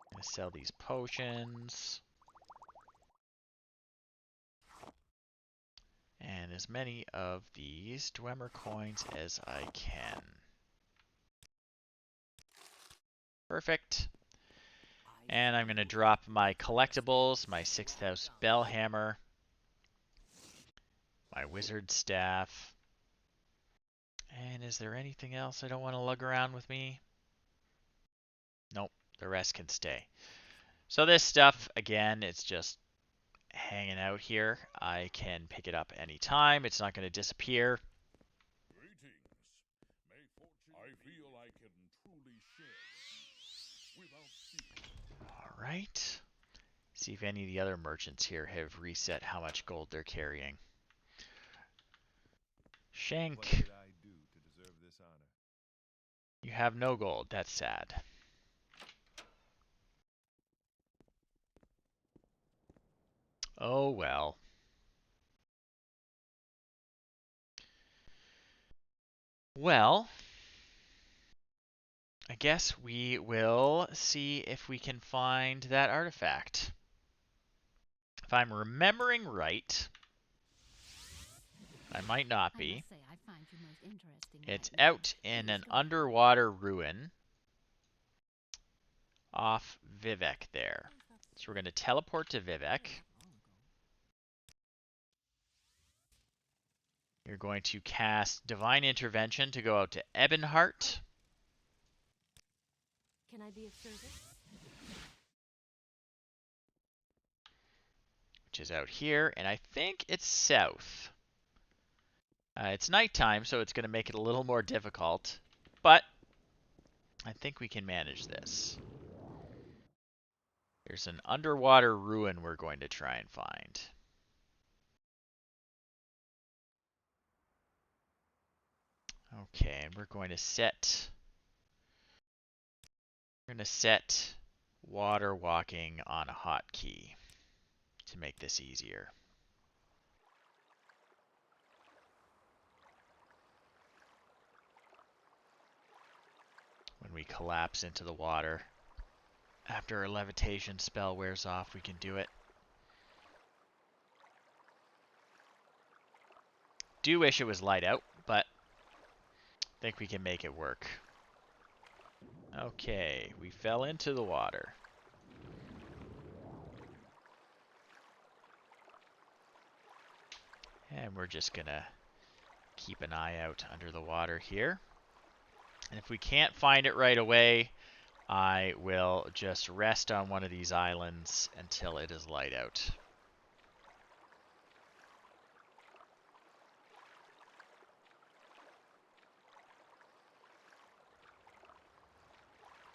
I'm going to sell these potions. And as many of these Dwemer coins as I can. Perfect. And I'm going to drop my collectibles, my 6th house bell hammer, my wizard staff. And is there anything else I don't want to lug around with me? Nope, the rest can stay. So this stuff, again, it's just hanging out here. I can pick it up anytime. It's not going to disappear. Greetings. May fortune I feel I can truly share without fear. All right. See if any of the other merchants here have reset how much gold they're carrying. Shank. What did I do to deserve this honor? You have no gold. That's sad. Oh well. Well, I guess we will see if we can find that artifact. If I'm remembering right, I might not I be. must say I find you most interesting It's right now. out in Please an go ahead. underwater ruin off Vivek there. So we're going to teleport to Vivek. You're going to cast Divine Intervention to go out to Ebonheart, Can I be of service? which is out here, and I think it's south. It's nighttime, so it's going to make it a little more difficult, but I think we can manage this. There's an underwater ruin we're going to try and find. Okay, and we're going to set water walking on a hotkey to make this easier. When we collapse into the water, after our levitation spell wears off, we can do it. Do wish it was light out, but I think we can make it work. Okay, we fell into the water. And we're just gonna keep an eye out under the water here. And if we can't find it right away, I will just rest on one of these islands until it is light out.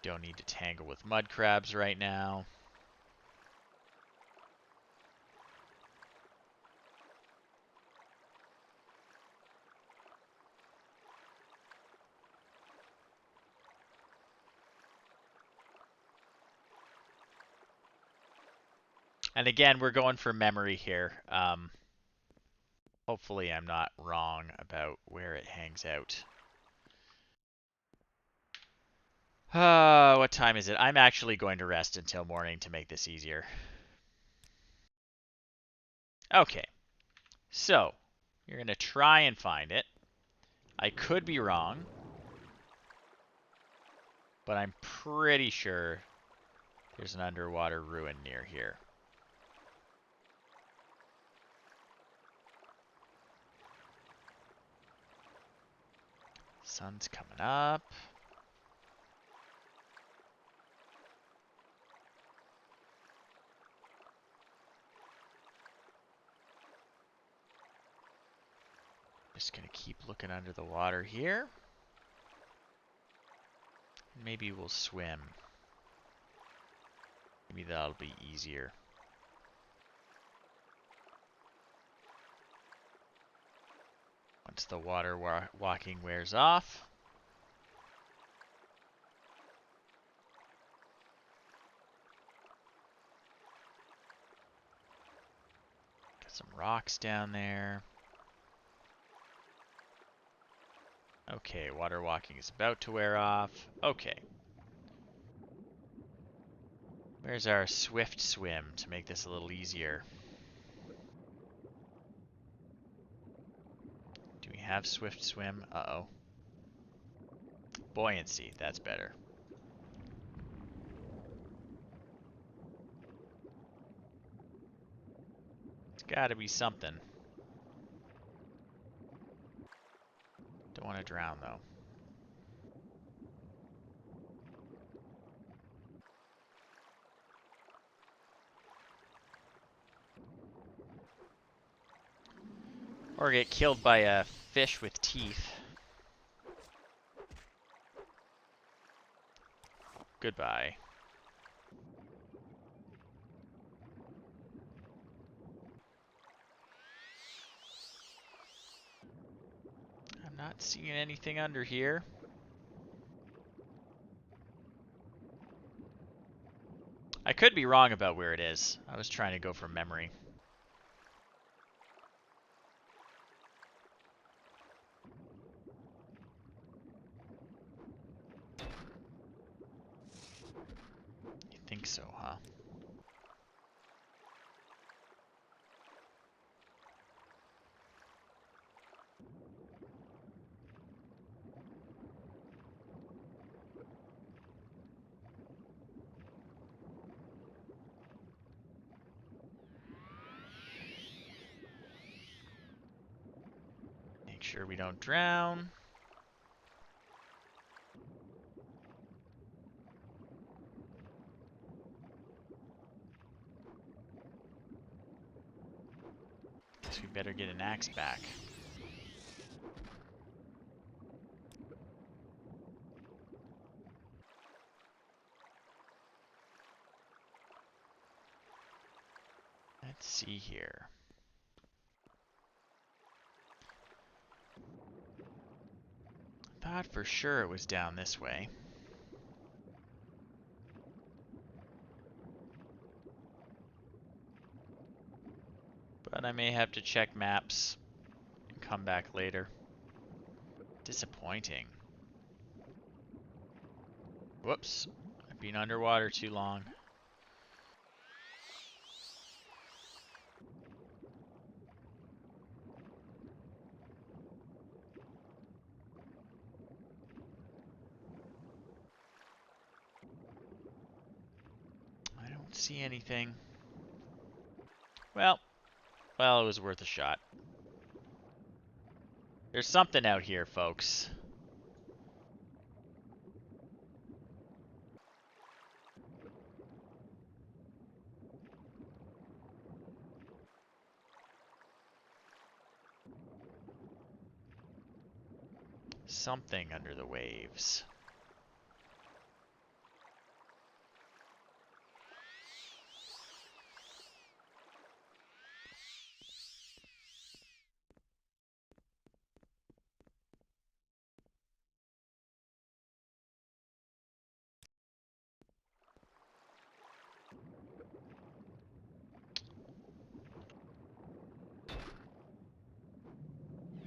Don't need to tangle with mud crabs right now. And again, we're going for memory here. Hopefully I'm not wrong about where it hangs out. What time is it? I'm actually going to rest until morning to make this easier. Okay, so you're going to try and find it. I could be wrong, but I'm pretty sure there's an underwater ruin near here. Sun's coming up. Just gonna keep looking under the water here. Maybe we'll swim. Maybe that'll be easier. Once the water walking wears off. Got some rocks down there. Okay, water walking is about to wear off. Okay. Where's our swift swim to make this a little easier? Do we have swift swim? Uh-oh. Buoyancy, that's better. It's gotta be something. Don't want to drown, though. Or get killed by a fish with teeth. Goodbye. I'm not seeing anything under here. I could be wrong about where it is. I was trying to go from memory. think so, huh? Make sure we don't drown. Guess we better get an axe back. Let's see here. Thought for sure it was down this way. But I may have to check maps and come back later. Disappointing. Whoops. I've been underwater too long. I don't see anything. Well, it was worth a shot. There's something out here, folks. Something under the waves.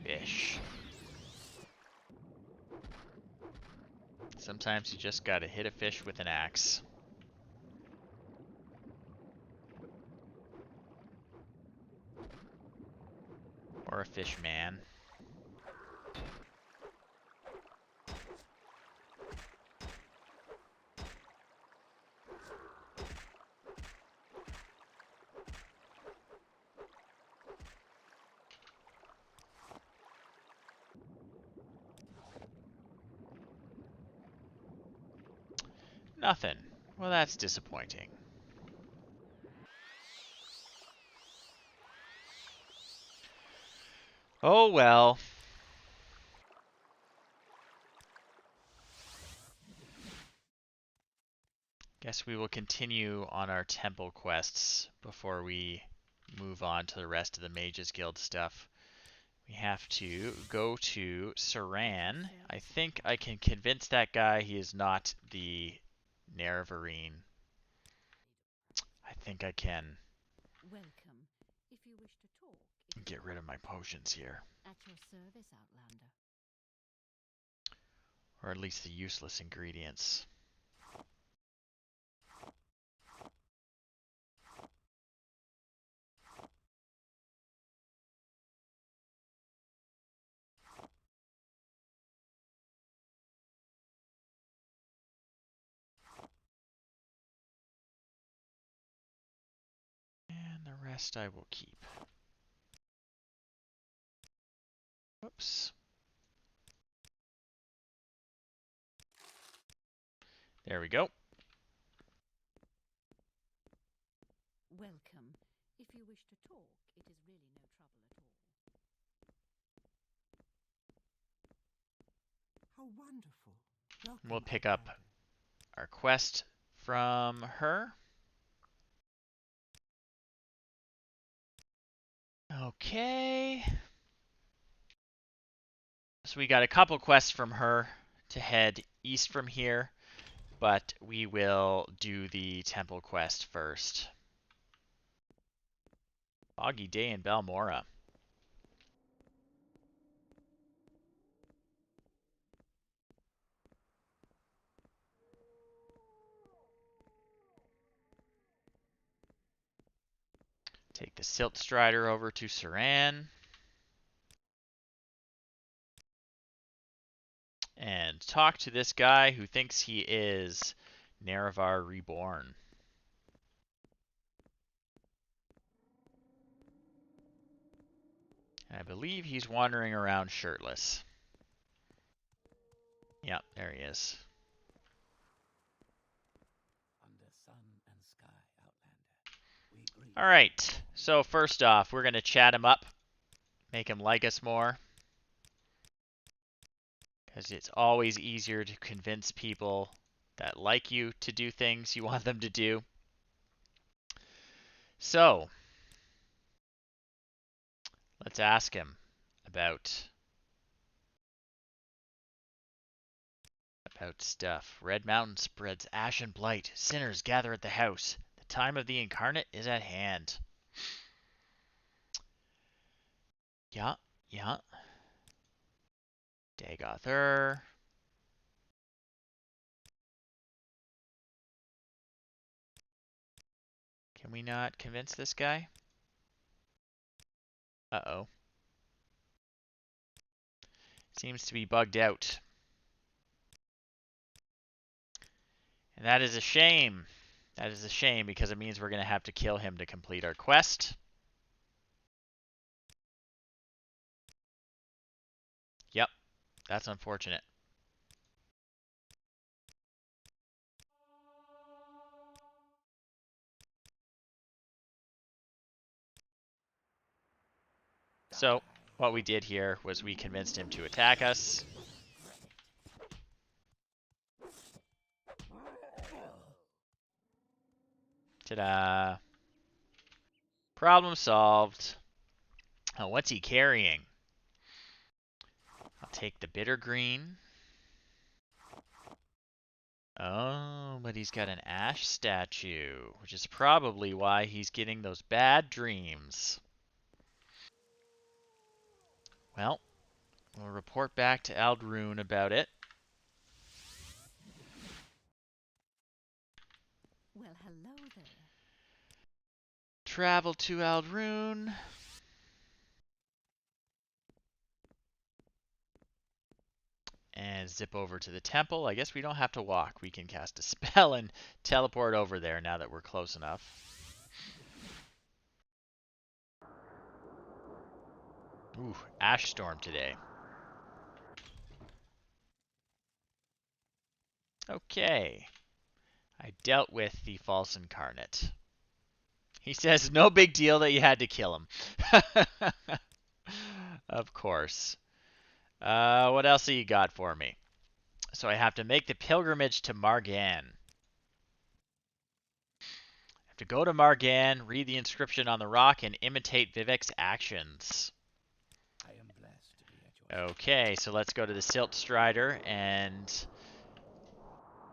Fish. Sometimes you just gotta hit a fish with an axe. Or a fish man. Nothing. Well, that's disappointing. Oh well. Guess we will continue on our temple quests before we move on to the rest of the Mages Guild stuff. We have to go to Saran. I think I can convince that guy he is not the Nerevarine. I think I can Welcome. If you wish to talk, get rid of my potions here. at your service, Outlander. Or at least the useless ingredients. And the rest I will keep. Whoops. There we go. Welcome. If you wish to talk, it is really no trouble at all. How wonderful. Welcome, We'll pick up Outlander. our quest from her. Okay. So we got a couple quests from her to head east from here, but we will do the temple quest first. Foggy day in Balmora. Take the Silt Strider over to Saran. And talk to this guy who thinks he is Nerevar Reborn. And I believe he's wandering around shirtless. Yep, there he is. Under sun and sky, Outlander, we greet. All right, so first off, we're going to chat him up, make him like us more. Because it's always easier to convince people that like you to do things you want them to do. So, let's ask him about stuff. Red Mountain spreads ash and blight. Sinners gather at the house. The time of the incarnate is at hand. Yeah, yeah. Dagoth. Can we not convince this guy? Uh-oh. Seems to be bugged out. And that is a shame. That is a shame because it means we're going to have to kill him to complete our quest. Yep, that's unfortunate. So, what we did here was we convinced him to attack us. Ta-da. Problem solved. Oh, what's he carrying? I'll take the bitter green. Oh, but he's got an ash statue, which is probably why he's getting those bad dreams. Well, we'll report back to Aldrune about it. Well, hello there. Travel to Aldrune. And zip over to the temple. I guess we don't have to walk. We can cast a spell and teleport over there now that we're close enough. Ooh, Ash Storm today. Okay. I dealt with the false incarnate. He says, no big deal that you had to kill him. Of course. What else have you got for me? So I have to make the pilgrimage to Margan. I have to go to Margan, read the inscription on the rock, and imitate Vivek's actions. I am blessed to be at your Okay, so let's go to the Silt Strider and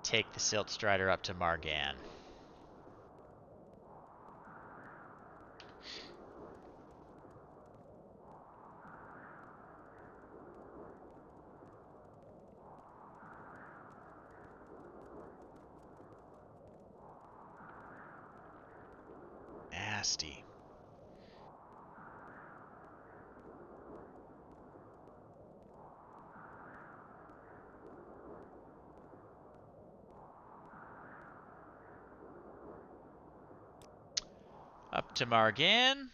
take the Silt Strider up to Margan. Nasty. Up to Margan.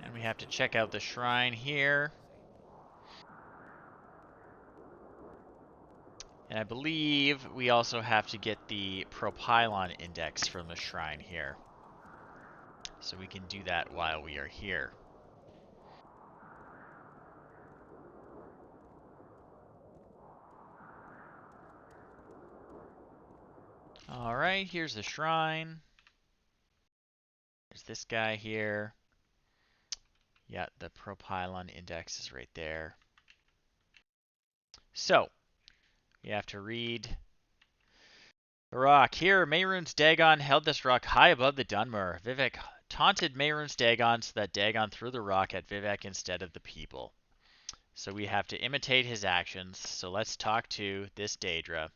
And we have to check out the shrine here. And I believe we also have to get the Propylon index from the shrine here. So we can do that while we are here. Alright, here's the shrine. There's this guy here. Yeah, the Propylon index is right there. So, we have to read the rock. Here, Mehrunes Dagon held this rock high above the Dunmer. Vivek taunted Mehrunes Dagon so that Dagon threw the rock at Vivek instead of the people. So we have to imitate his actions. So let's talk to this Daedra.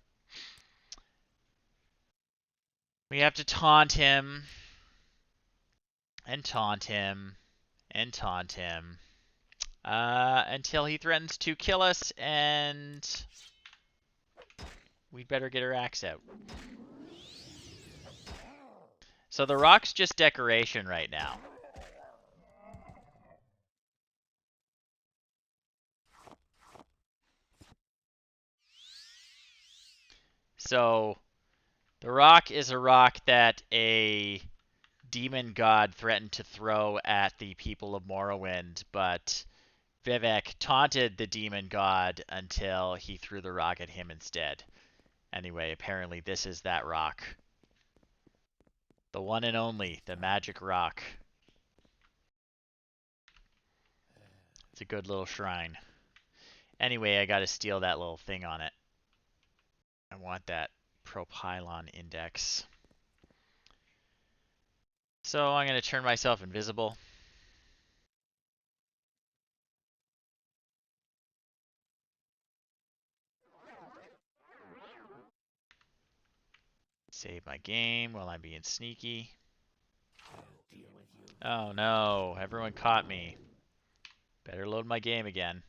We have to taunt him. and taunt him and taunt him until he threatens to kill us, and we'd better get our axe out. So the rock's just decoration right now. So the rock is a rock that a demon god threatened to throw at the people of Morrowind, but Vivek taunted the demon god until he threw the rock at him instead. Anyway, apparently this is that rock. The one and only, the magic rock. It's a good little shrine. Anyway, I gotta steal that little thing on it. I want that propylon index. So I'm gonna turn myself invisible. Save my game while I'm being sneaky. Oh no, everyone caught me. Better load my game again.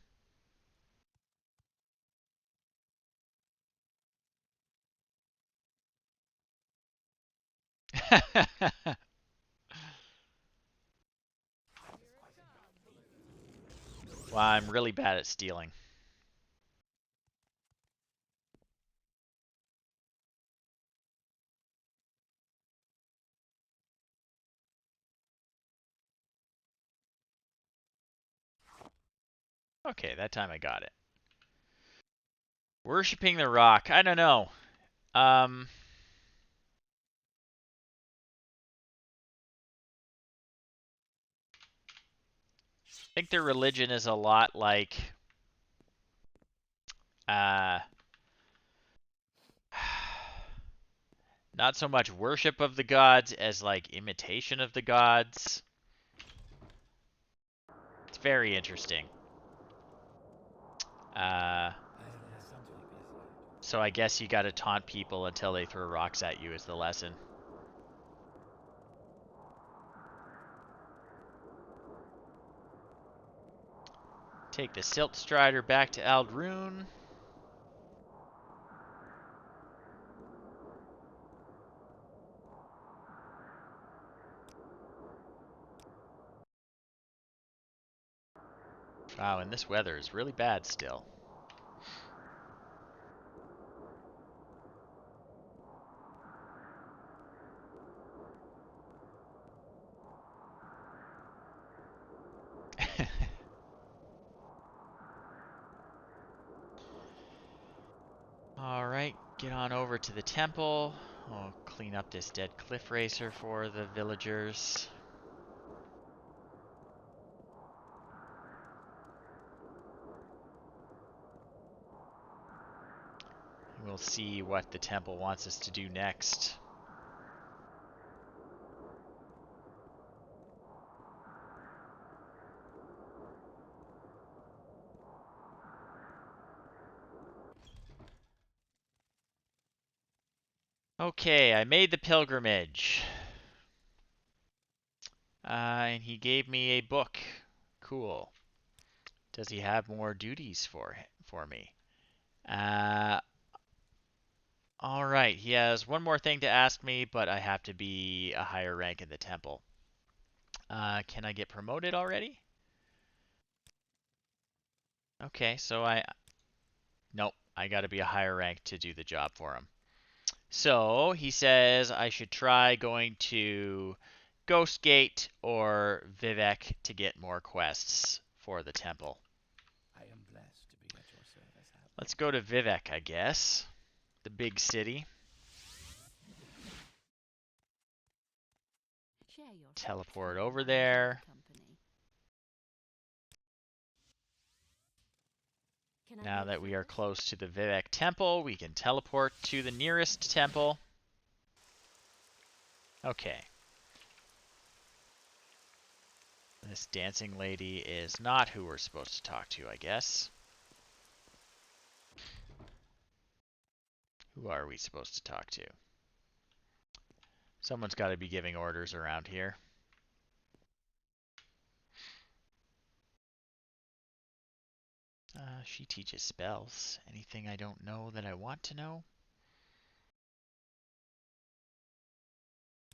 Well, I'm really bad at stealing. Okay, that time I got it. Worshipping the rock. I don't know. I think their religion is a lot like uh not so much worship of the gods as like imitation of the gods. It's very interesting. So I guess you gotta taunt people until they throw rocks at you is the lesson. Take the Silt Strider back to Aldrune. Wow, and this weather is really bad still. Alright, get on over to the temple. I'll clean up this dead cliff racer for the villagers. We'll see what the temple wants us to do next. Okay, I made the pilgrimage. And he gave me a book. Cool. Does he have more duties for me? Alright, he has one more thing to ask me, but I have to be a higher rank in the temple. Can I get promoted already? Okay, so nope, I gotta be a higher rank to do the job for him. So he says I should try going to Ghostgate or Vivek to get more quests for the temple. I am blessed to be at your service. Let's go to Vivek, I guess. The big city. Share your Teleport over there. Now that we are close to the Vivek temple, we can teleport to the nearest temple. Okay. This dancing lady is not who we're supposed to talk to, I guess. Who are we supposed to talk to? Someone's got to be giving orders around here. She teaches spells. Anything I don't know that I want to know?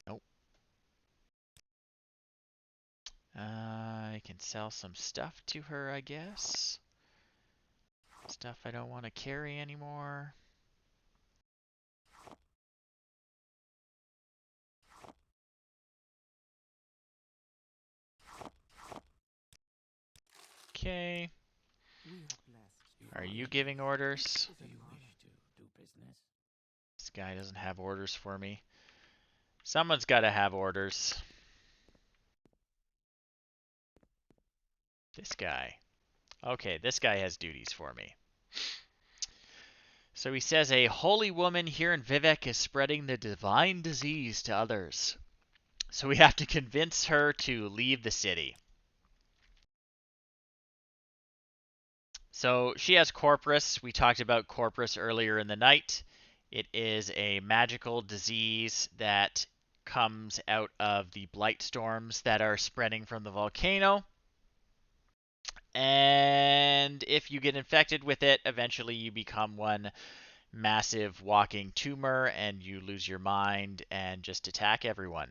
Nope. I can sell some stuff to her, I guess. Stuff I don't want to carry anymore. Okay. We are blessed. Are you giving orders? Do you wish to do business? This guy doesn't have orders for me. Someone's got to have orders. This guy. Okay, this guy has duties for me. So he says a holy woman here in Vivek is spreading the divine disease to others. So we have to convince her to leave the city. So she has Corpus. We talked about Corpus earlier in the night. It is a magical disease that comes out of the blight storms that are spreading from the volcano. And if you get infected with it, eventually you become one massive walking tumor and you lose your mind and just attack everyone.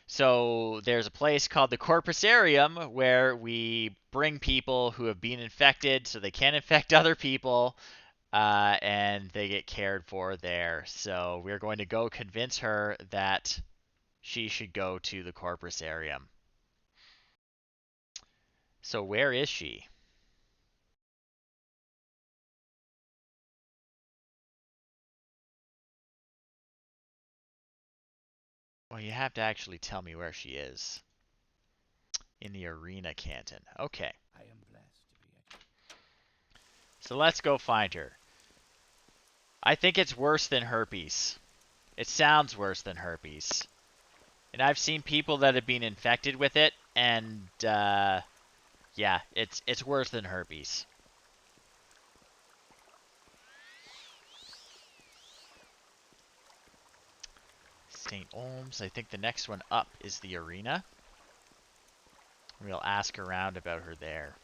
So there's a place called the Corpusarium where we bring people who have been infected so they can't infect other people, and they get cared for there. So we're going to go convince her that she should go to the Corpusarium. So where is she? Well, you have to actually tell me where she is. In the arena canton. Okay. I am blessed to be at So let's go find her. I think it's worse than herpes. It sounds worse than herpes. And I've seen people that have been infected with it, and yeah, it's worse than herpes. St. Olms. I think the next one up is the arena. We'll ask around about her there.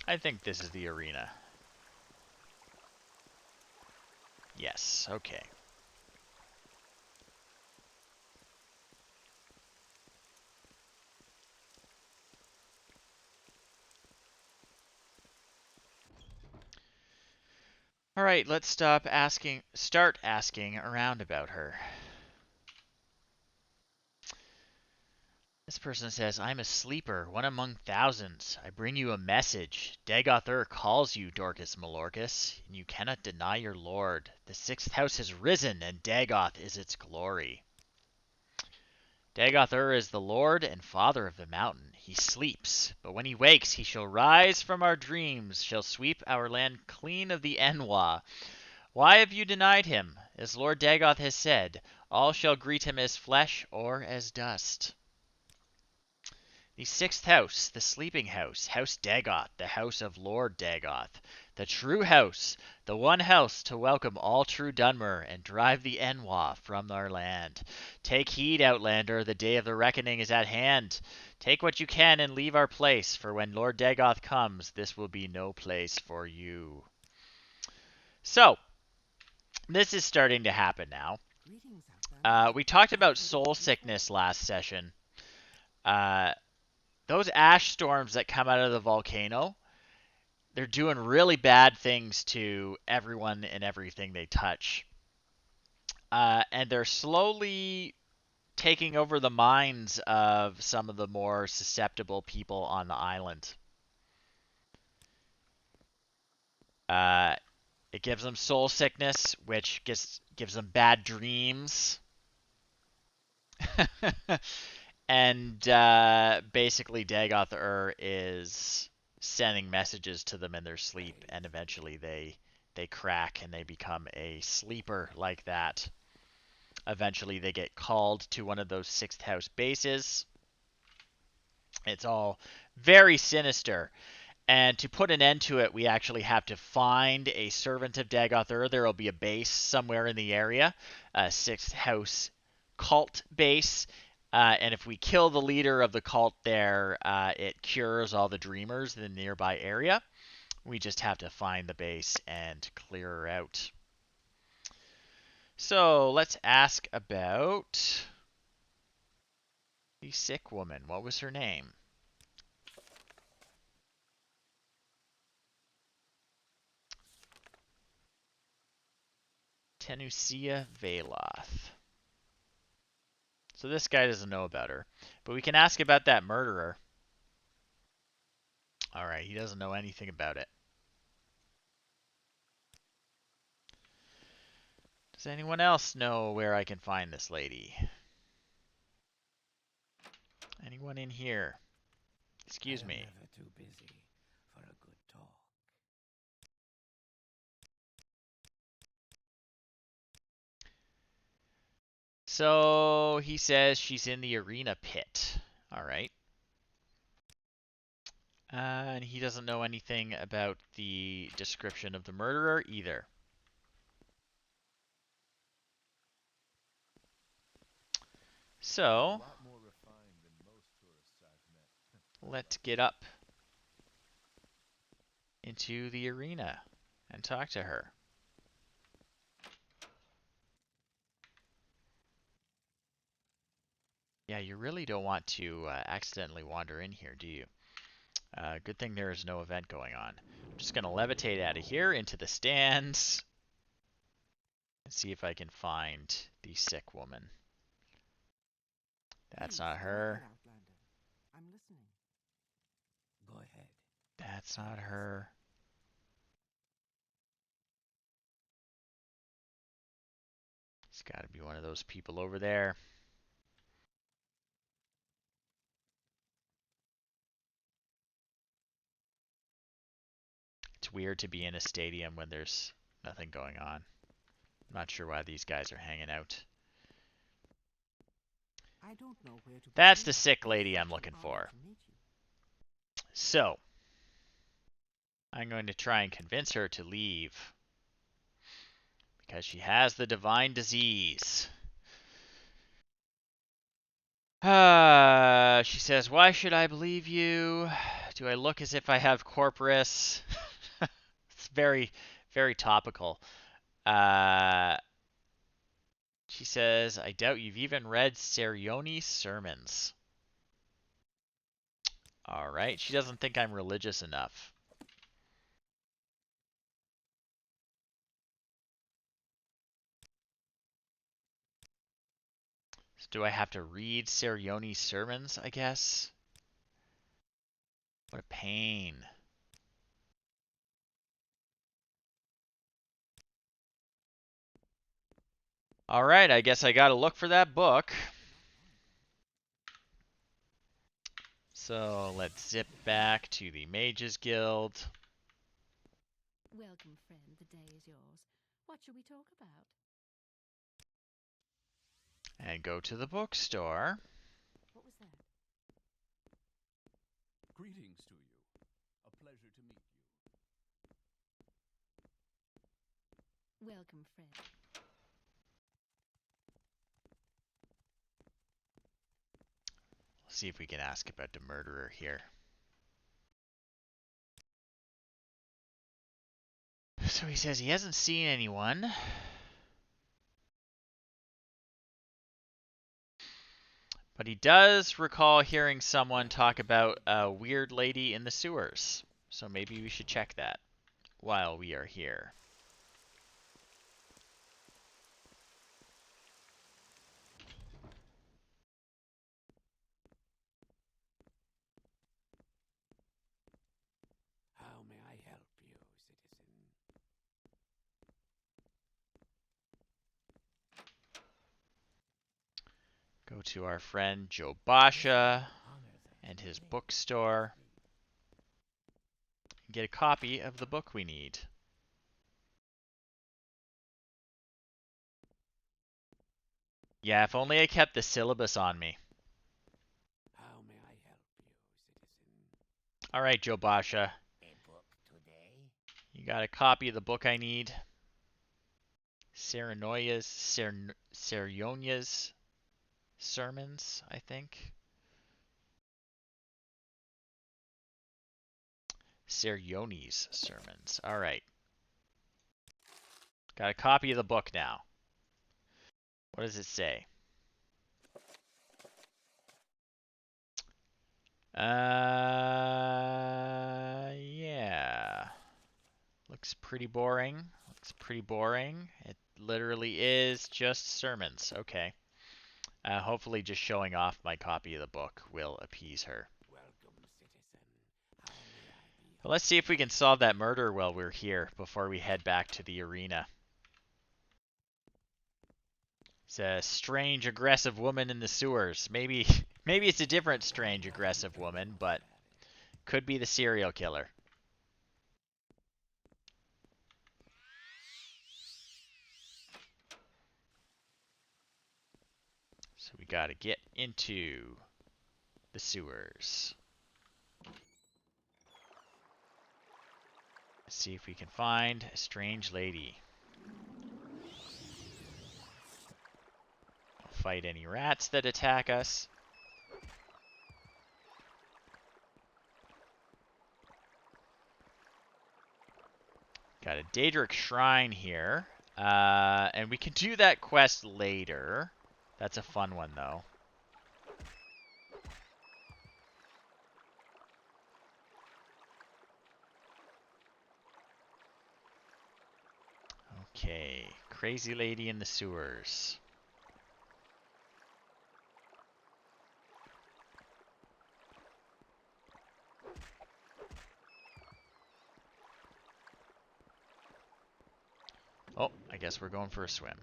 I think this is the arena. Yes, okay. All right, let's start asking around about her. This person says, I'm a sleeper, one among thousands. I bring you a message. Dagoth calls you, Dorkus Malorcus, and you cannot deny your lord. The sixth house has risen, and Dagoth is its glory. Dagoth is the lord and father of the mountain. He sleeps, but when he wakes, he shall rise from our dreams, shall sweep our land clean of the Enwa. Why have you denied him? As Lord Dagoth has said, all shall greet him as flesh or as dust. The sixth house, the sleeping house, House Dagoth, the house of Lord Dagoth, the true house, the one house to welcome all true Dunmer and drive the Enwa from our land. Take heed, Outlander, the day of the reckoning is at hand. Take what you can and leave our place, for when Lord Dagoth comes, this will be no place for you. So, this is starting to happen now. Greetings, Outlander. We talked about soul sickness last session. Those ash storms that come out of the volcano, they're doing really bad things to everyone and everything they touch. And they're slowly taking over the minds of some of the more susceptible people on the island. It gives them soul sickness, which gives them bad dreams. And basically, Dagoth is sending messages to them in their sleep, and eventually they crack and they become a sleeper like that. Eventually, they get called to one of those sixth house bases. It's all very sinister. And to put an end to it, we actually have to find a servant of Dagoth-Ur. There will be a base somewhere in the area, a sixth house cult base. And if we kill the leader of the cult there, it cures all the dreamers in the nearby area. We just have to find the base and clear her out. So let's ask about the sick woman. What was her name? Tenusia Veloth. So this guy doesn't know about her. But we can ask about that murderer. Alright, he doesn't know anything about it. Does anyone else know where I can find this lady? Anyone in here? Excuse me. Never too busy for a good talk. So he says she's in the arena pit. Alright. And he doesn't know anything about the description of the murderer either. So, let's get up into the arena and talk to her. Yeah, you really don't want to accidentally wander in here, do you? Good thing there is no event going on. I'm just going to levitate out of here into the stands and see if I can find the sick woman. That's Please, not go her. ahead, Outlander. I'm listening. Go ahead. That's not her. It's got to be one of those people over there. It's weird to be in a stadium when there's nothing going on. I'm not sure why these guys are hanging out. I don't know where to That's begin. the sick It's lady I'm such an looking honor for. to meet you. So, I'm going to try and convince her to leave. Because she has the divine disease. She says, why should I believe you? Do I look as if I have corporus? It's very, very topical. She says, I doubt you've even read Serioni's sermons. Alright, she doesn't think I'm religious enough. So do I have to read Serioni's sermons, I guess? What a pain. Alright, I guess I gotta look for that book. So let's zip back to the Mages Guild. Welcome, friend. The day is yours. What shall we talk about? And go to the bookstore. What was that? Greetings to you. A pleasure to meet you. Welcome, friend. See if we can ask about the murderer here. So he says he hasn't seen anyone. But he does recall hearing someone talk about a weird lady in the sewers. So maybe we should check that while we are here. How may I help you, citizen? Go to our friend Joe Basha and his bookstore. And get a copy of the book we need. Yeah, if only I kept the syllabus on me. How may I help you, citizen? Alright, Joe Basha. You got a copy of the book I need? Serionya's sermons, I think. Serioni's sermons. All right. Got a copy of the book now. What does it say? Yeah. Looks pretty boring. Looks pretty boring. It literally is just sermons. Okay. Hopefully just showing off my copy of the book will appease her. Welcome, citizen. How may I be? Well, let's see if we can solve that murder while we're here before we head back to the arena. It's a strange, aggressive woman in the sewers. Maybe it's a different strange, aggressive woman, but could be the serial killer. So we gotta get into the sewers. Let's see if we can find a strange lady. Fight any rats that attack us. Got a Daedric Shrine here. And we can do that quest later. That's a fun one, though. Okay. Crazy lady in the sewers. Oh, I guess we're going for a swim.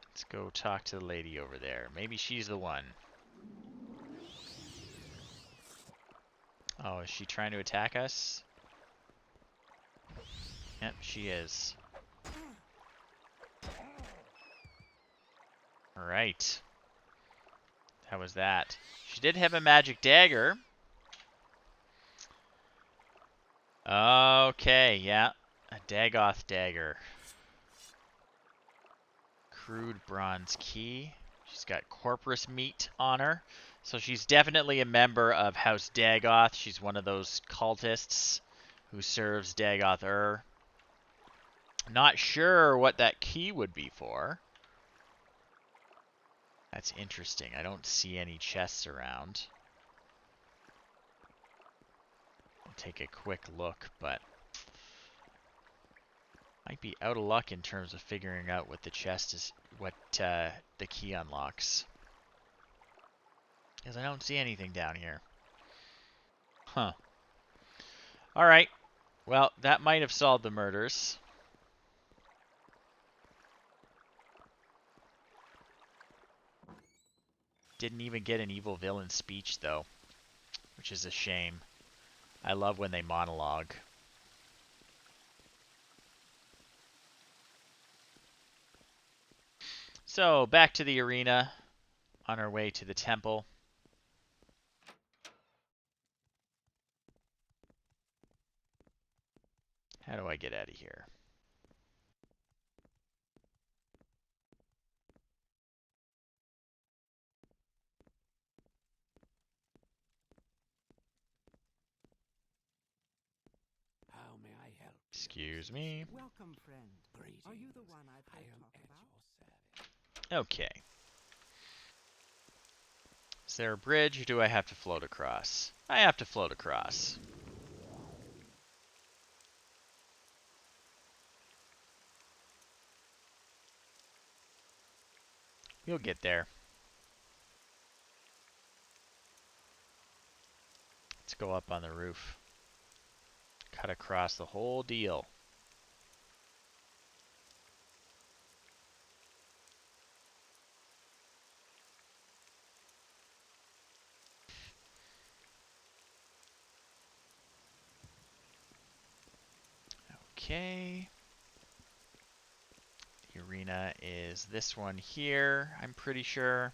Let's go talk to the lady over there. Maybe she's the one. Oh, is she trying to attack us? Yep, she is. Alright. How was that? She did have a magic dagger. Okay, yeah. A Dagoth dagger. Crude bronze key. She's got corpus meat on her. So she's definitely a member of House Dagoth. She's one of those cultists who serves Dagoth-ur. Not sure what that key would be for. That's interesting. I don't see any chests around. I'll take a quick look, but might be out of luck in terms of figuring out what the chest is, what the key unlocks. Because I don't see anything down here. Huh. Alright. Well, that might have solved the murders. Didn't even get an evil villain speech, though. Which is a shame. I love when they monologue. So, back to the arena. On our way to the temple. How do I get out of here? How may I help? Excuse me. Welcome, friend. Greetings. Are you the one I've I heard am talk at about? your service. Okay. Is there a bridge, or do I have to float across? I have to float across. You'll get there. Let's go up on the roof. Cut across the whole deal. Okay. arena is this one here, I'm pretty sure.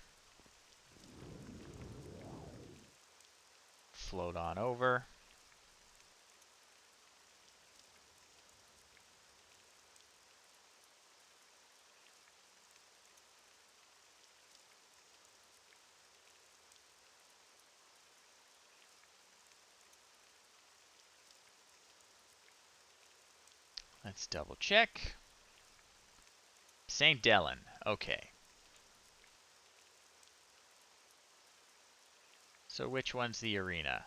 Float on over. Let's double check. St. Dellen. Okay. So which one's the arena?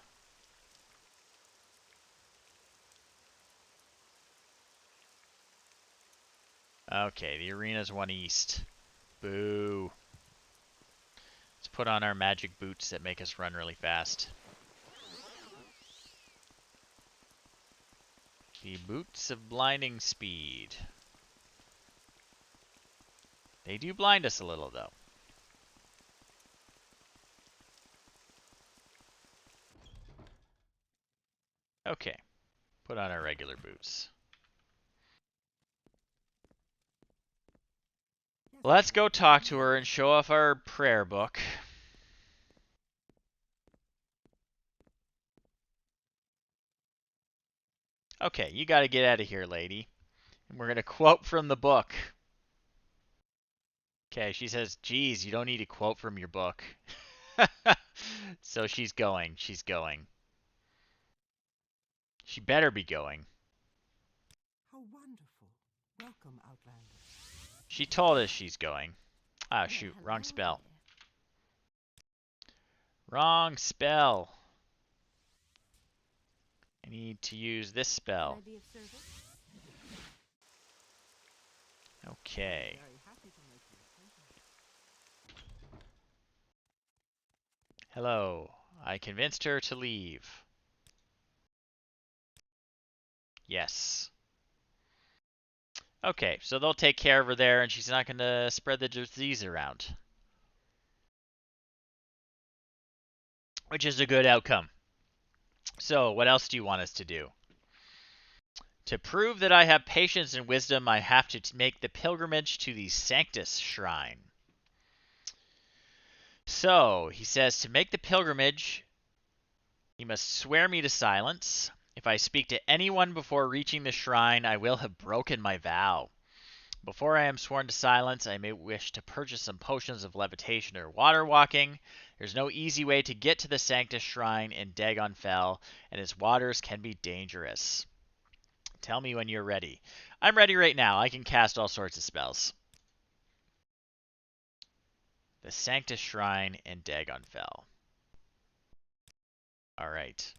Okay, the arena's one east. Boo. Let's put on our magic boots that make us run really fast. The boots of blinding speed. They do blind us a little, though. Okay, put on our regular boots. Let's go talk to her and show off our prayer book. Okay, you gotta get out of here, lady. And we're gonna quote from the book. Okay, she says, geez, you don't need to quote from your book. So she's going. She's going. She better be going. How wonderful. Welcome, Outlander. She told us she's going. Ah, Well, shoot. hello Wrong spell. there. Wrong spell. I need to use this Can spell. I be of service? Okay. Very happy to make your acquaintance. Hello. I convinced her to leave. Yes. Okay, so they'll take care of her there, and she's not going to spread the disease around. Which is a good outcome. So, what else do you want us to do? To prove that I have patience and wisdom, I have to make the pilgrimage to the Sanctus Shrine. So, he says to make the pilgrimage, he must swear me to silence. If I speak to anyone before reaching the shrine, I will have broken my vow. Before I am sworn to silence, I may wish to purchase some potions of levitation or water walking. There's no easy way to get to the Sanctus Shrine in Dagon Fell, and its waters can be dangerous. Tell me when you're ready. I'm ready right now. I can cast all sorts of spells. The Sanctus Shrine in Dagon Fell. Alright.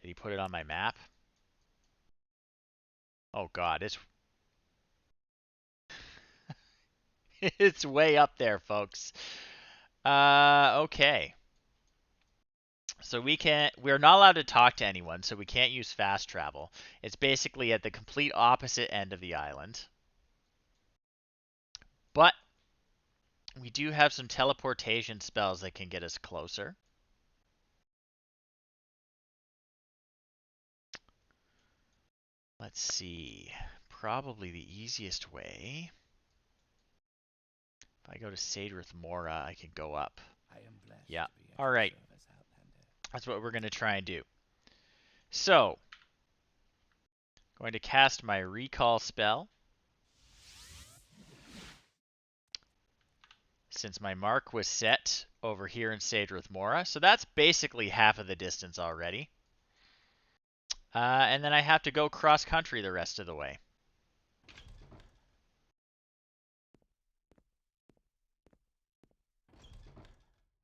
Did he put it on my map? Oh god, it's it's way up there, folks. Okay. So we're not allowed to talk to anyone, so we can't use fast travel. It's basically at the complete opposite end of the island. But we do have some teleportation spells that can get us closer. Let's see. Probably the easiest way. If I go to Sadrith Mora, I can go up. I am blessed Yeah. to be at All your right. service, Outlander. That's what we're going to try and do. So, going to cast my recall spell. Since my mark was set over here in Sadrith Mora. So that's basically half of the distance already. And then I have to go cross-country the rest of the way.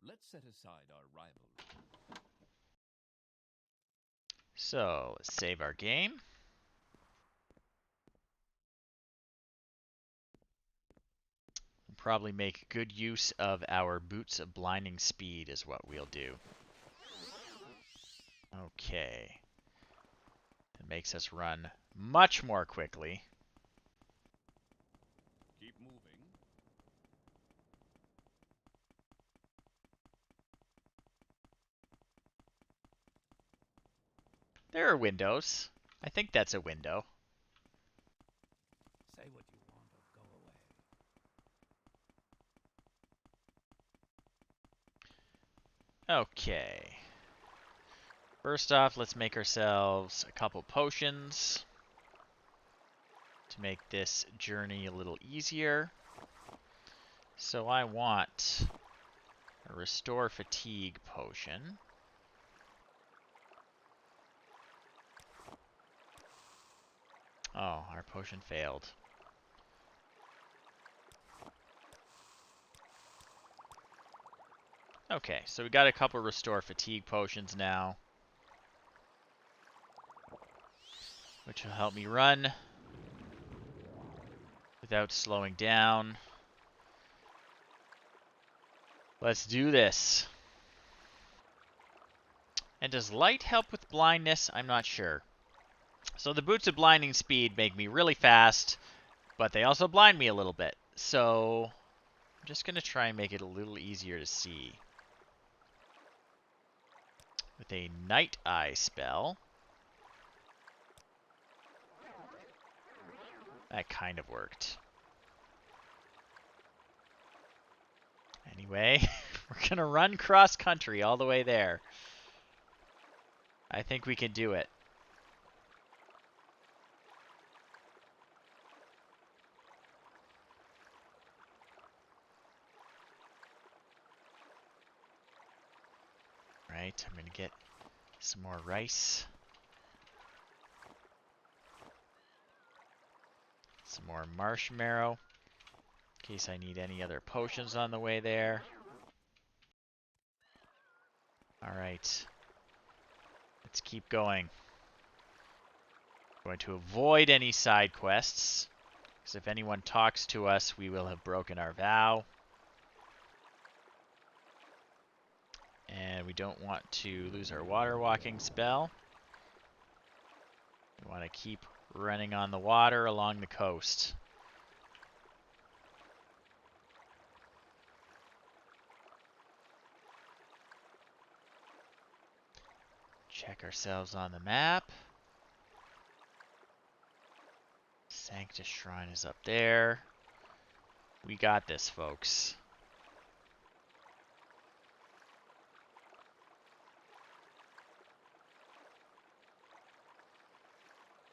Let's set aside our rivalry. So, let's save our game. We'll probably make good use of our boots of blinding speed is what we'll do. Okay. It makes us run much more quickly. Keep moving. There are windows. I think that's a window. Say what you want, Okay. First off, let's make ourselves a couple potions to make this journey a little easier. So I want a Restore Fatigue potion. Oh, our potion failed. Okay, so we got a couple Restore Fatigue potions now, which will help me run without slowing down. Let's do this. And does light help with blindness? I'm not sure. So the boots of blinding speed make me really fast, but they also blind me a little bit. So I'm just going to try and make it a little easier to see. With a Night Eye spell. That kind of worked. Anyway, we're going to run cross country all the way there. I think we can do it. Right, I'm going to get some more rice. Some more marshmallow. In case I need any other potions on the way there. Alright. Let's keep going. Going to avoid any side quests. Because if anyone talks to us, we will have broken our vow. And we don't want to lose our water walking spell. We want to keep running on the water along the coast. Check ourselves on the map. Sanctus Shrine is up there. We got this, folks.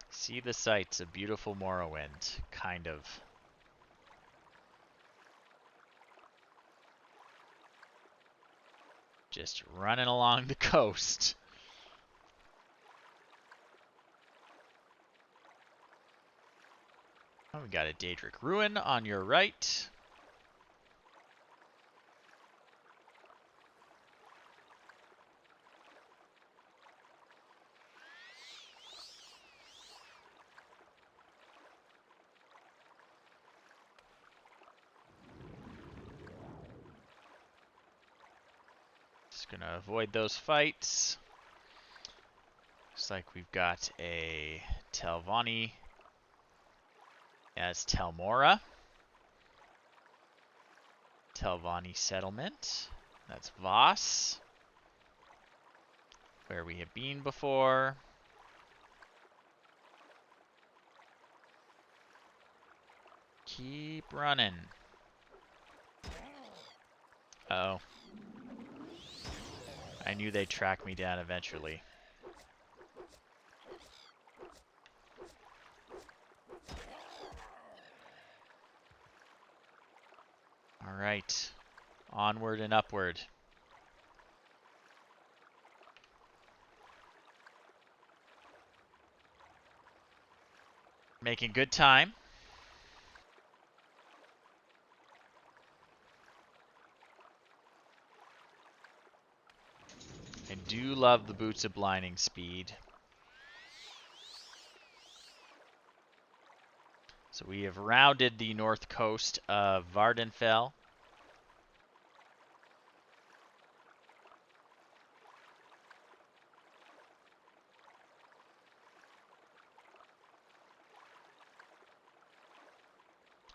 See the sights of beautiful Morrowind, kind of. Just running along the coast. Oh, we got a Daedric Ruin on your right. Just gonna avoid those fights. Looks like we've got a Telvanni as Telmora. Telvanni settlement. That's Voss, where we have been before. Keep running. Uh oh. I knew they'd track me down eventually. Alright. Onward and upward. Making good time. I do love the boots of blinding speed. So we have rounded the north coast of Vardenfell.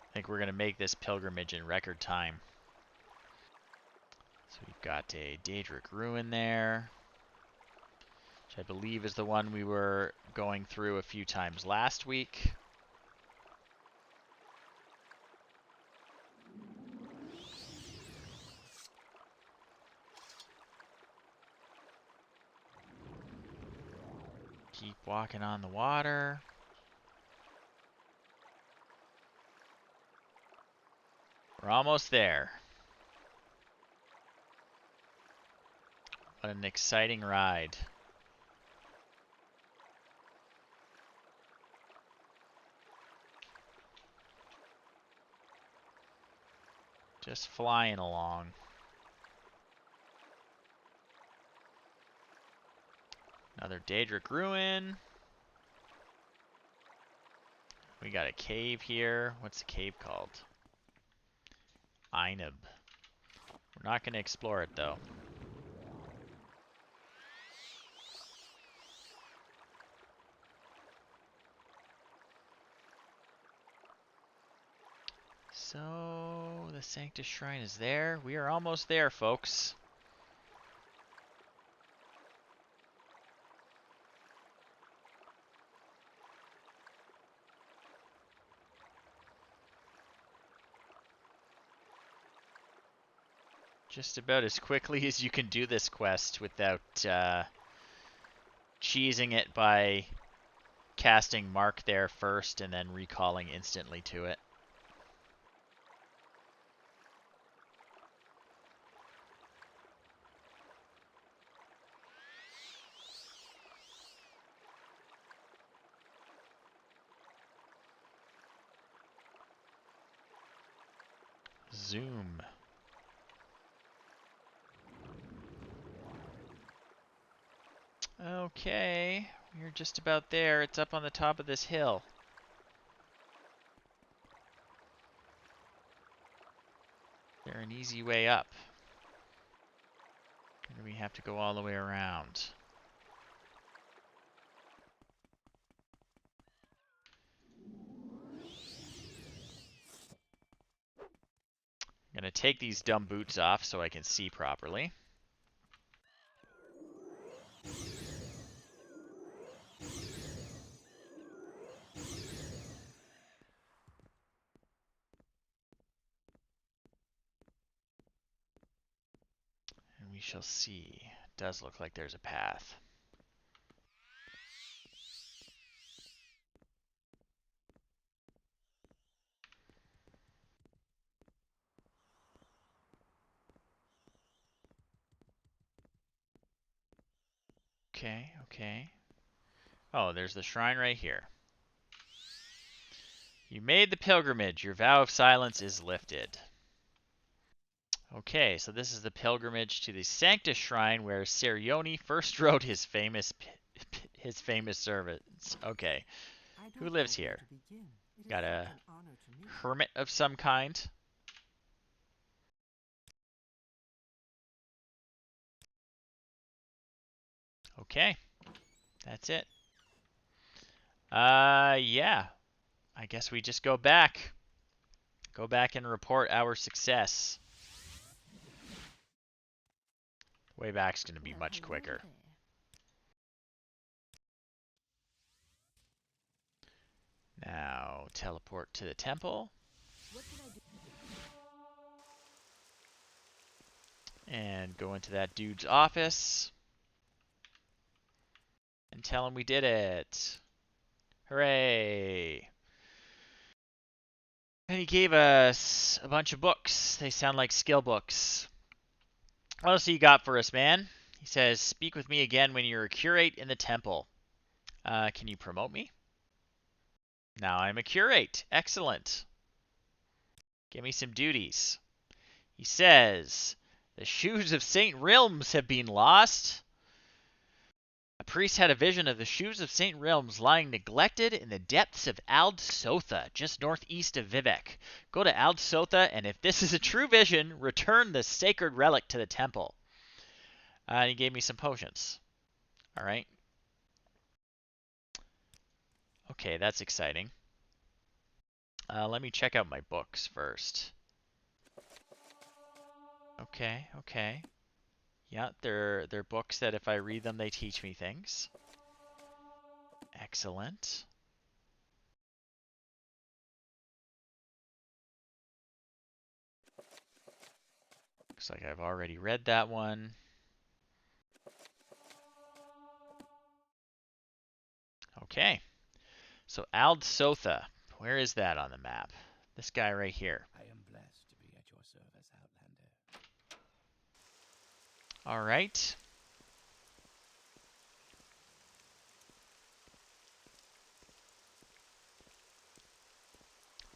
I think we're going to make this pilgrimage in record time. So we've got a Daedric Ruin there, which I believe is the one we were going through a few times last week. Keep walking on the water. We're almost there. What an exciting ride. Just flying along. Another Daedric ruin. We got a cave here. What's the cave called? Einib. We're not going to explore it, though. So, the Sanctus Shrine is there. We are almost there, folks. Just about as quickly as you can do this quest without cheesing it by casting Mark there first and then recalling instantly to it. Zoom. Okay, we're just about there. It's up on the top of this hill. Is there an easy way up? Or do we have to go all the way around? I'm gonna take these dumb boots off so I can see properly. And we shall see. It does look like there's a path. Okay, okay. Oh, there's the shrine right here. You made the pilgrimage. Your vow of silence is lifted. Okay, so this is the pilgrimage to the Sanctus Shrine where Serioni first wrote his famous sermons. Okay, who lives here? Got a hermit of some kind. Okay, that's it. Yeah. I guess we just go back. Go back and report our success. Way back's going to be much quicker. Now, teleport to the temple. And go into that dude's office. And tell him we did it. Hooray! And he gave us a bunch of books. They sound like skill books. What else do you got for us, man? He says, speak with me again when you're a curate in the temple. Can you promote me? Now I'm a curate. Excellent. Give me some duties. He says, the shoes of St. Rilms have been lost. A priest had a vision of the shoes of St. Rilms lying neglected in the depths of Ald Sotha, just northeast of Vivek. Go to Ald Sotha, and if this is a true vision, return the sacred relic to the temple. And he gave me some potions. All right. Okay, that's exciting. Let me check out my books first. Okay, okay. Yeah, they're books that if I read them, they teach me things. Excellent. Looks like I've already read that one. Okay. So Aldsotha, where is that on the map? This guy right here. I am blessed to be at your service, Outlander. All right.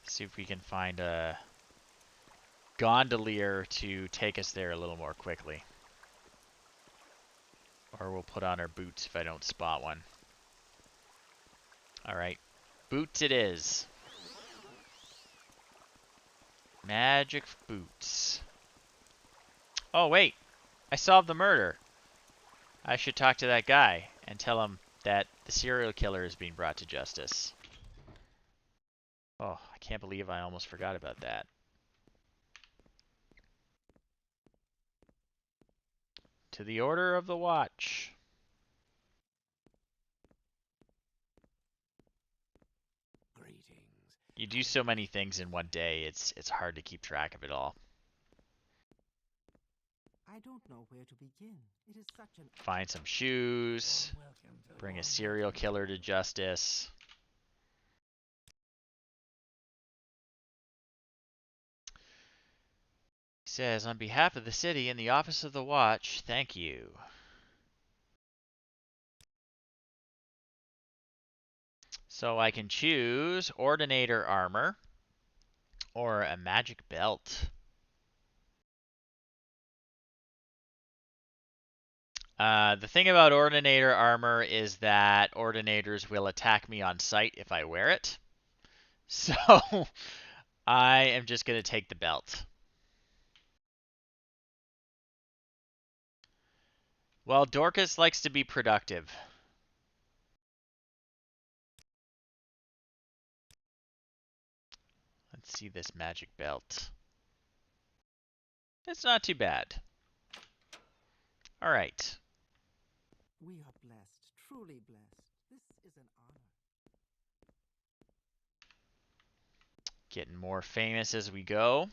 See if we can find a gondolier to take us there a little more quickly. Or we'll put on our boots if I don't spot one. All right. Boots it is. Magic boots. Oh, wait. I solved the murder. I should talk to that guy and tell him that the serial killer is being brought to justice. Oh, I can't believe I almost forgot about that. To the Order of the Watch. Greetings. You do so many things in one day, it's hard to keep track of it all. I don't know where to begin. It is such an Find some shoes. Welcome to Bring a serial killer to justice. He says, on behalf of the city and the Office of the Watch, thank you. So I can choose Ordinator Armor or a Magic Belt. The thing about Ordinator Armor is that Ordinators will attack me on sight if I wear it. So I am just going to take the belt. Well, Dorkus likes to be productive. Let's see this magic belt. It's not too bad. All right. We are blessed, truly blessed. This is an honor. Getting more famous as we go.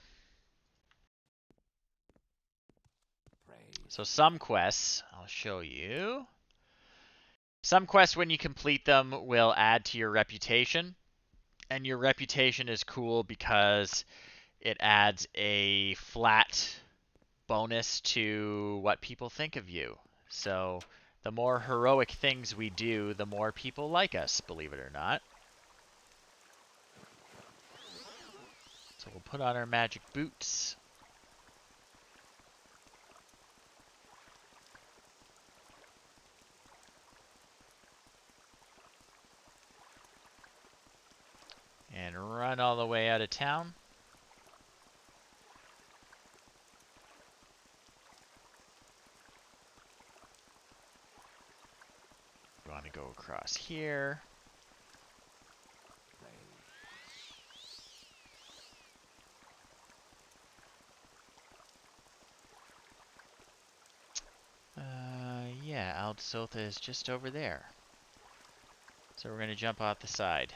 praise. So some quests, I'll show you. Some quests, when you complete them, will add to your reputation. And your reputation is cool because it adds a flat bonus to what people think of you. So the more heroic things we do, the more people like us, believe it or not. So we'll put on our magic boots. And run all the way out of town. We want to go across here. Yeah, Aldsotha is just over there. So we're going to jump off the side.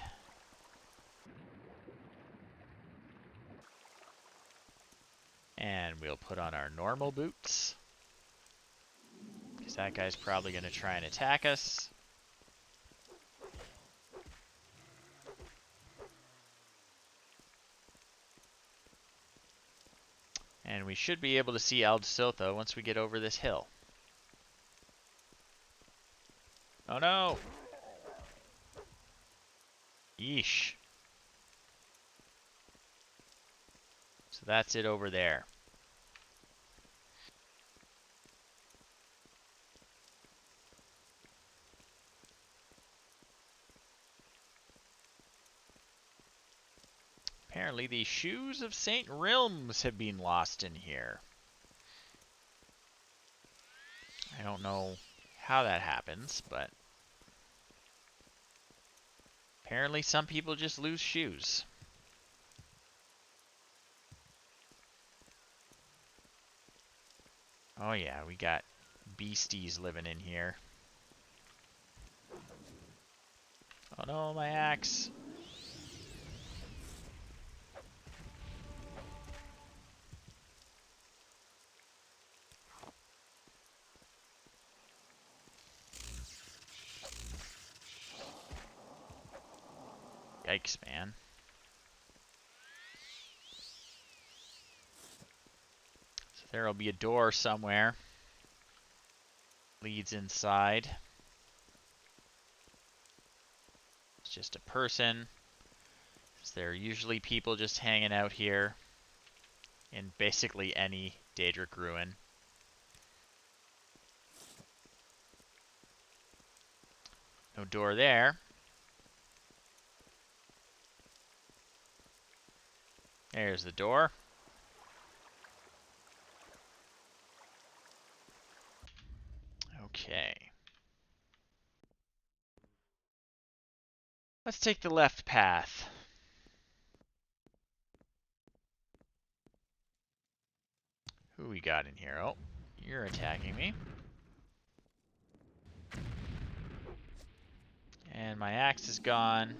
And we'll put on our normal boots. Because that guy's probably going to try and attack us. And we should be able to see Aldsotha once we get over this hill. Oh no! Yeesh. So that's it over there. Apparently the shoes of St. Rilms have been lost in here. I don't know how that happens, but apparently some people just lose shoes. Oh yeah, we got beasties living in here. Oh no, my axe. Yikes, man. So there'll be a door somewhere. Leads inside. It's just a person. There are usually people just hanging out here in basically any Daedric ruin. No door there. There's the door. Okay. Let's take the left path. Who we got in here? Oh, you're attacking me. And my axe is gone.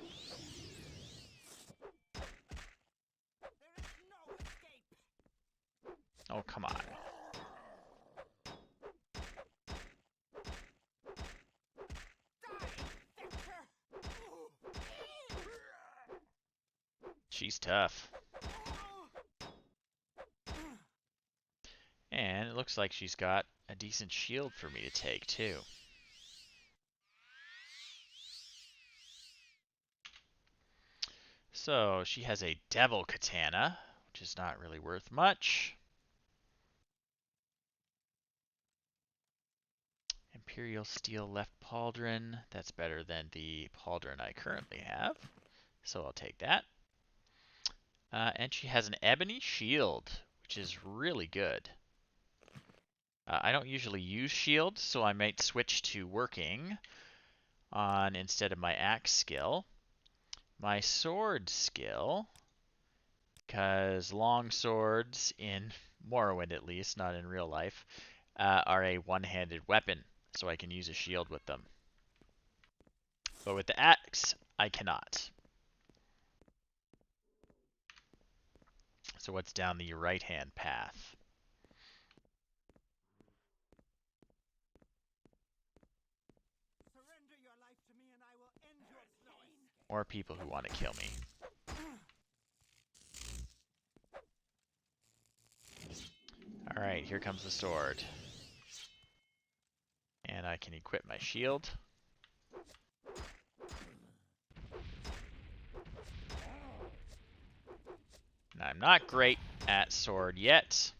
Oh, come on. She's tough. And it looks like she's got a decent shield for me to take, too. So, she has a devil katana, which is not really worth much. Imperial steel left pauldron. That's better than the pauldron I currently have. So I'll take that. And she has an ebony shield, which is really good. I don't usually use shields, so I might switch to working on instead of my axe skill. My sword skill, because long swords, in Morrowind at least, not in real life, are a one-handed weapon, so I can use a shield with them. But with the axe, I cannot. So what's down the right-hand path? Surrender your life to me and I will end your pain. Or people who want to kill me. Alright, here comes the sword. And I can equip my shield. And I'm not great at sword yet.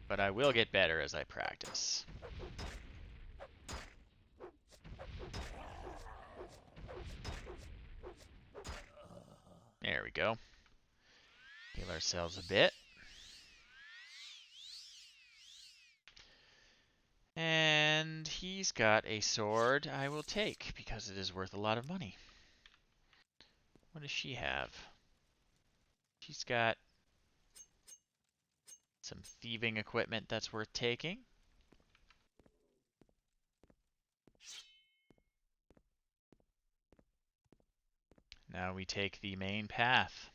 But I will get better as I practice. There we go. Heal ourselves a bit. And he's got a sword I will take because it is worth a lot of money. What does she have? She's got some thieving equipment that's worth taking. Now we take the main path.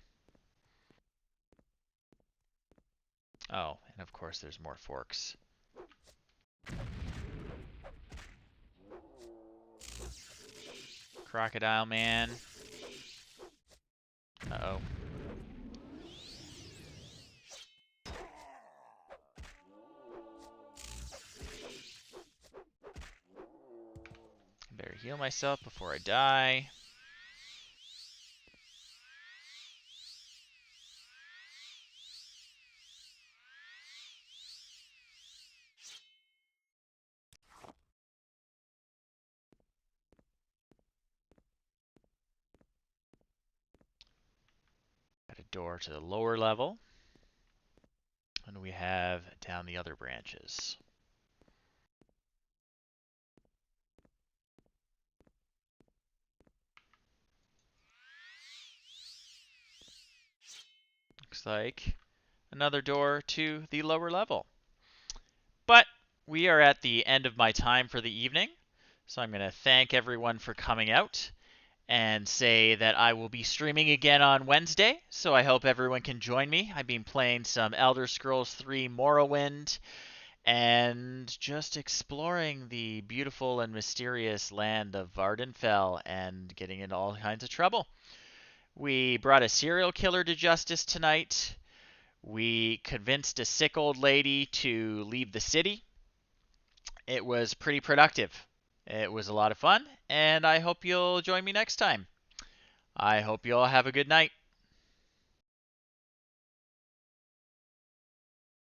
Oh, and of course there's more forks. Crocodile man. Uh-oh. Better heal myself before I die. Got a door to the lower level. And we have down the other branches. Looks like another door to the lower level. But we are at the end of my time for the evening. So I'm going to thank everyone for coming out and say that I will be streaming again on Wednesday. So I hope everyone can join me. I've been playing some Elder Scrolls 3 Morrowind and just exploring the beautiful and mysterious land of Vardenfell and getting into all kinds of trouble. We brought a serial killer to justice tonight. We convinced a sick old lady to leave the city. It was pretty productive. It was a lot of fun, and I hope you'll join me next time. I hope you all have a good night.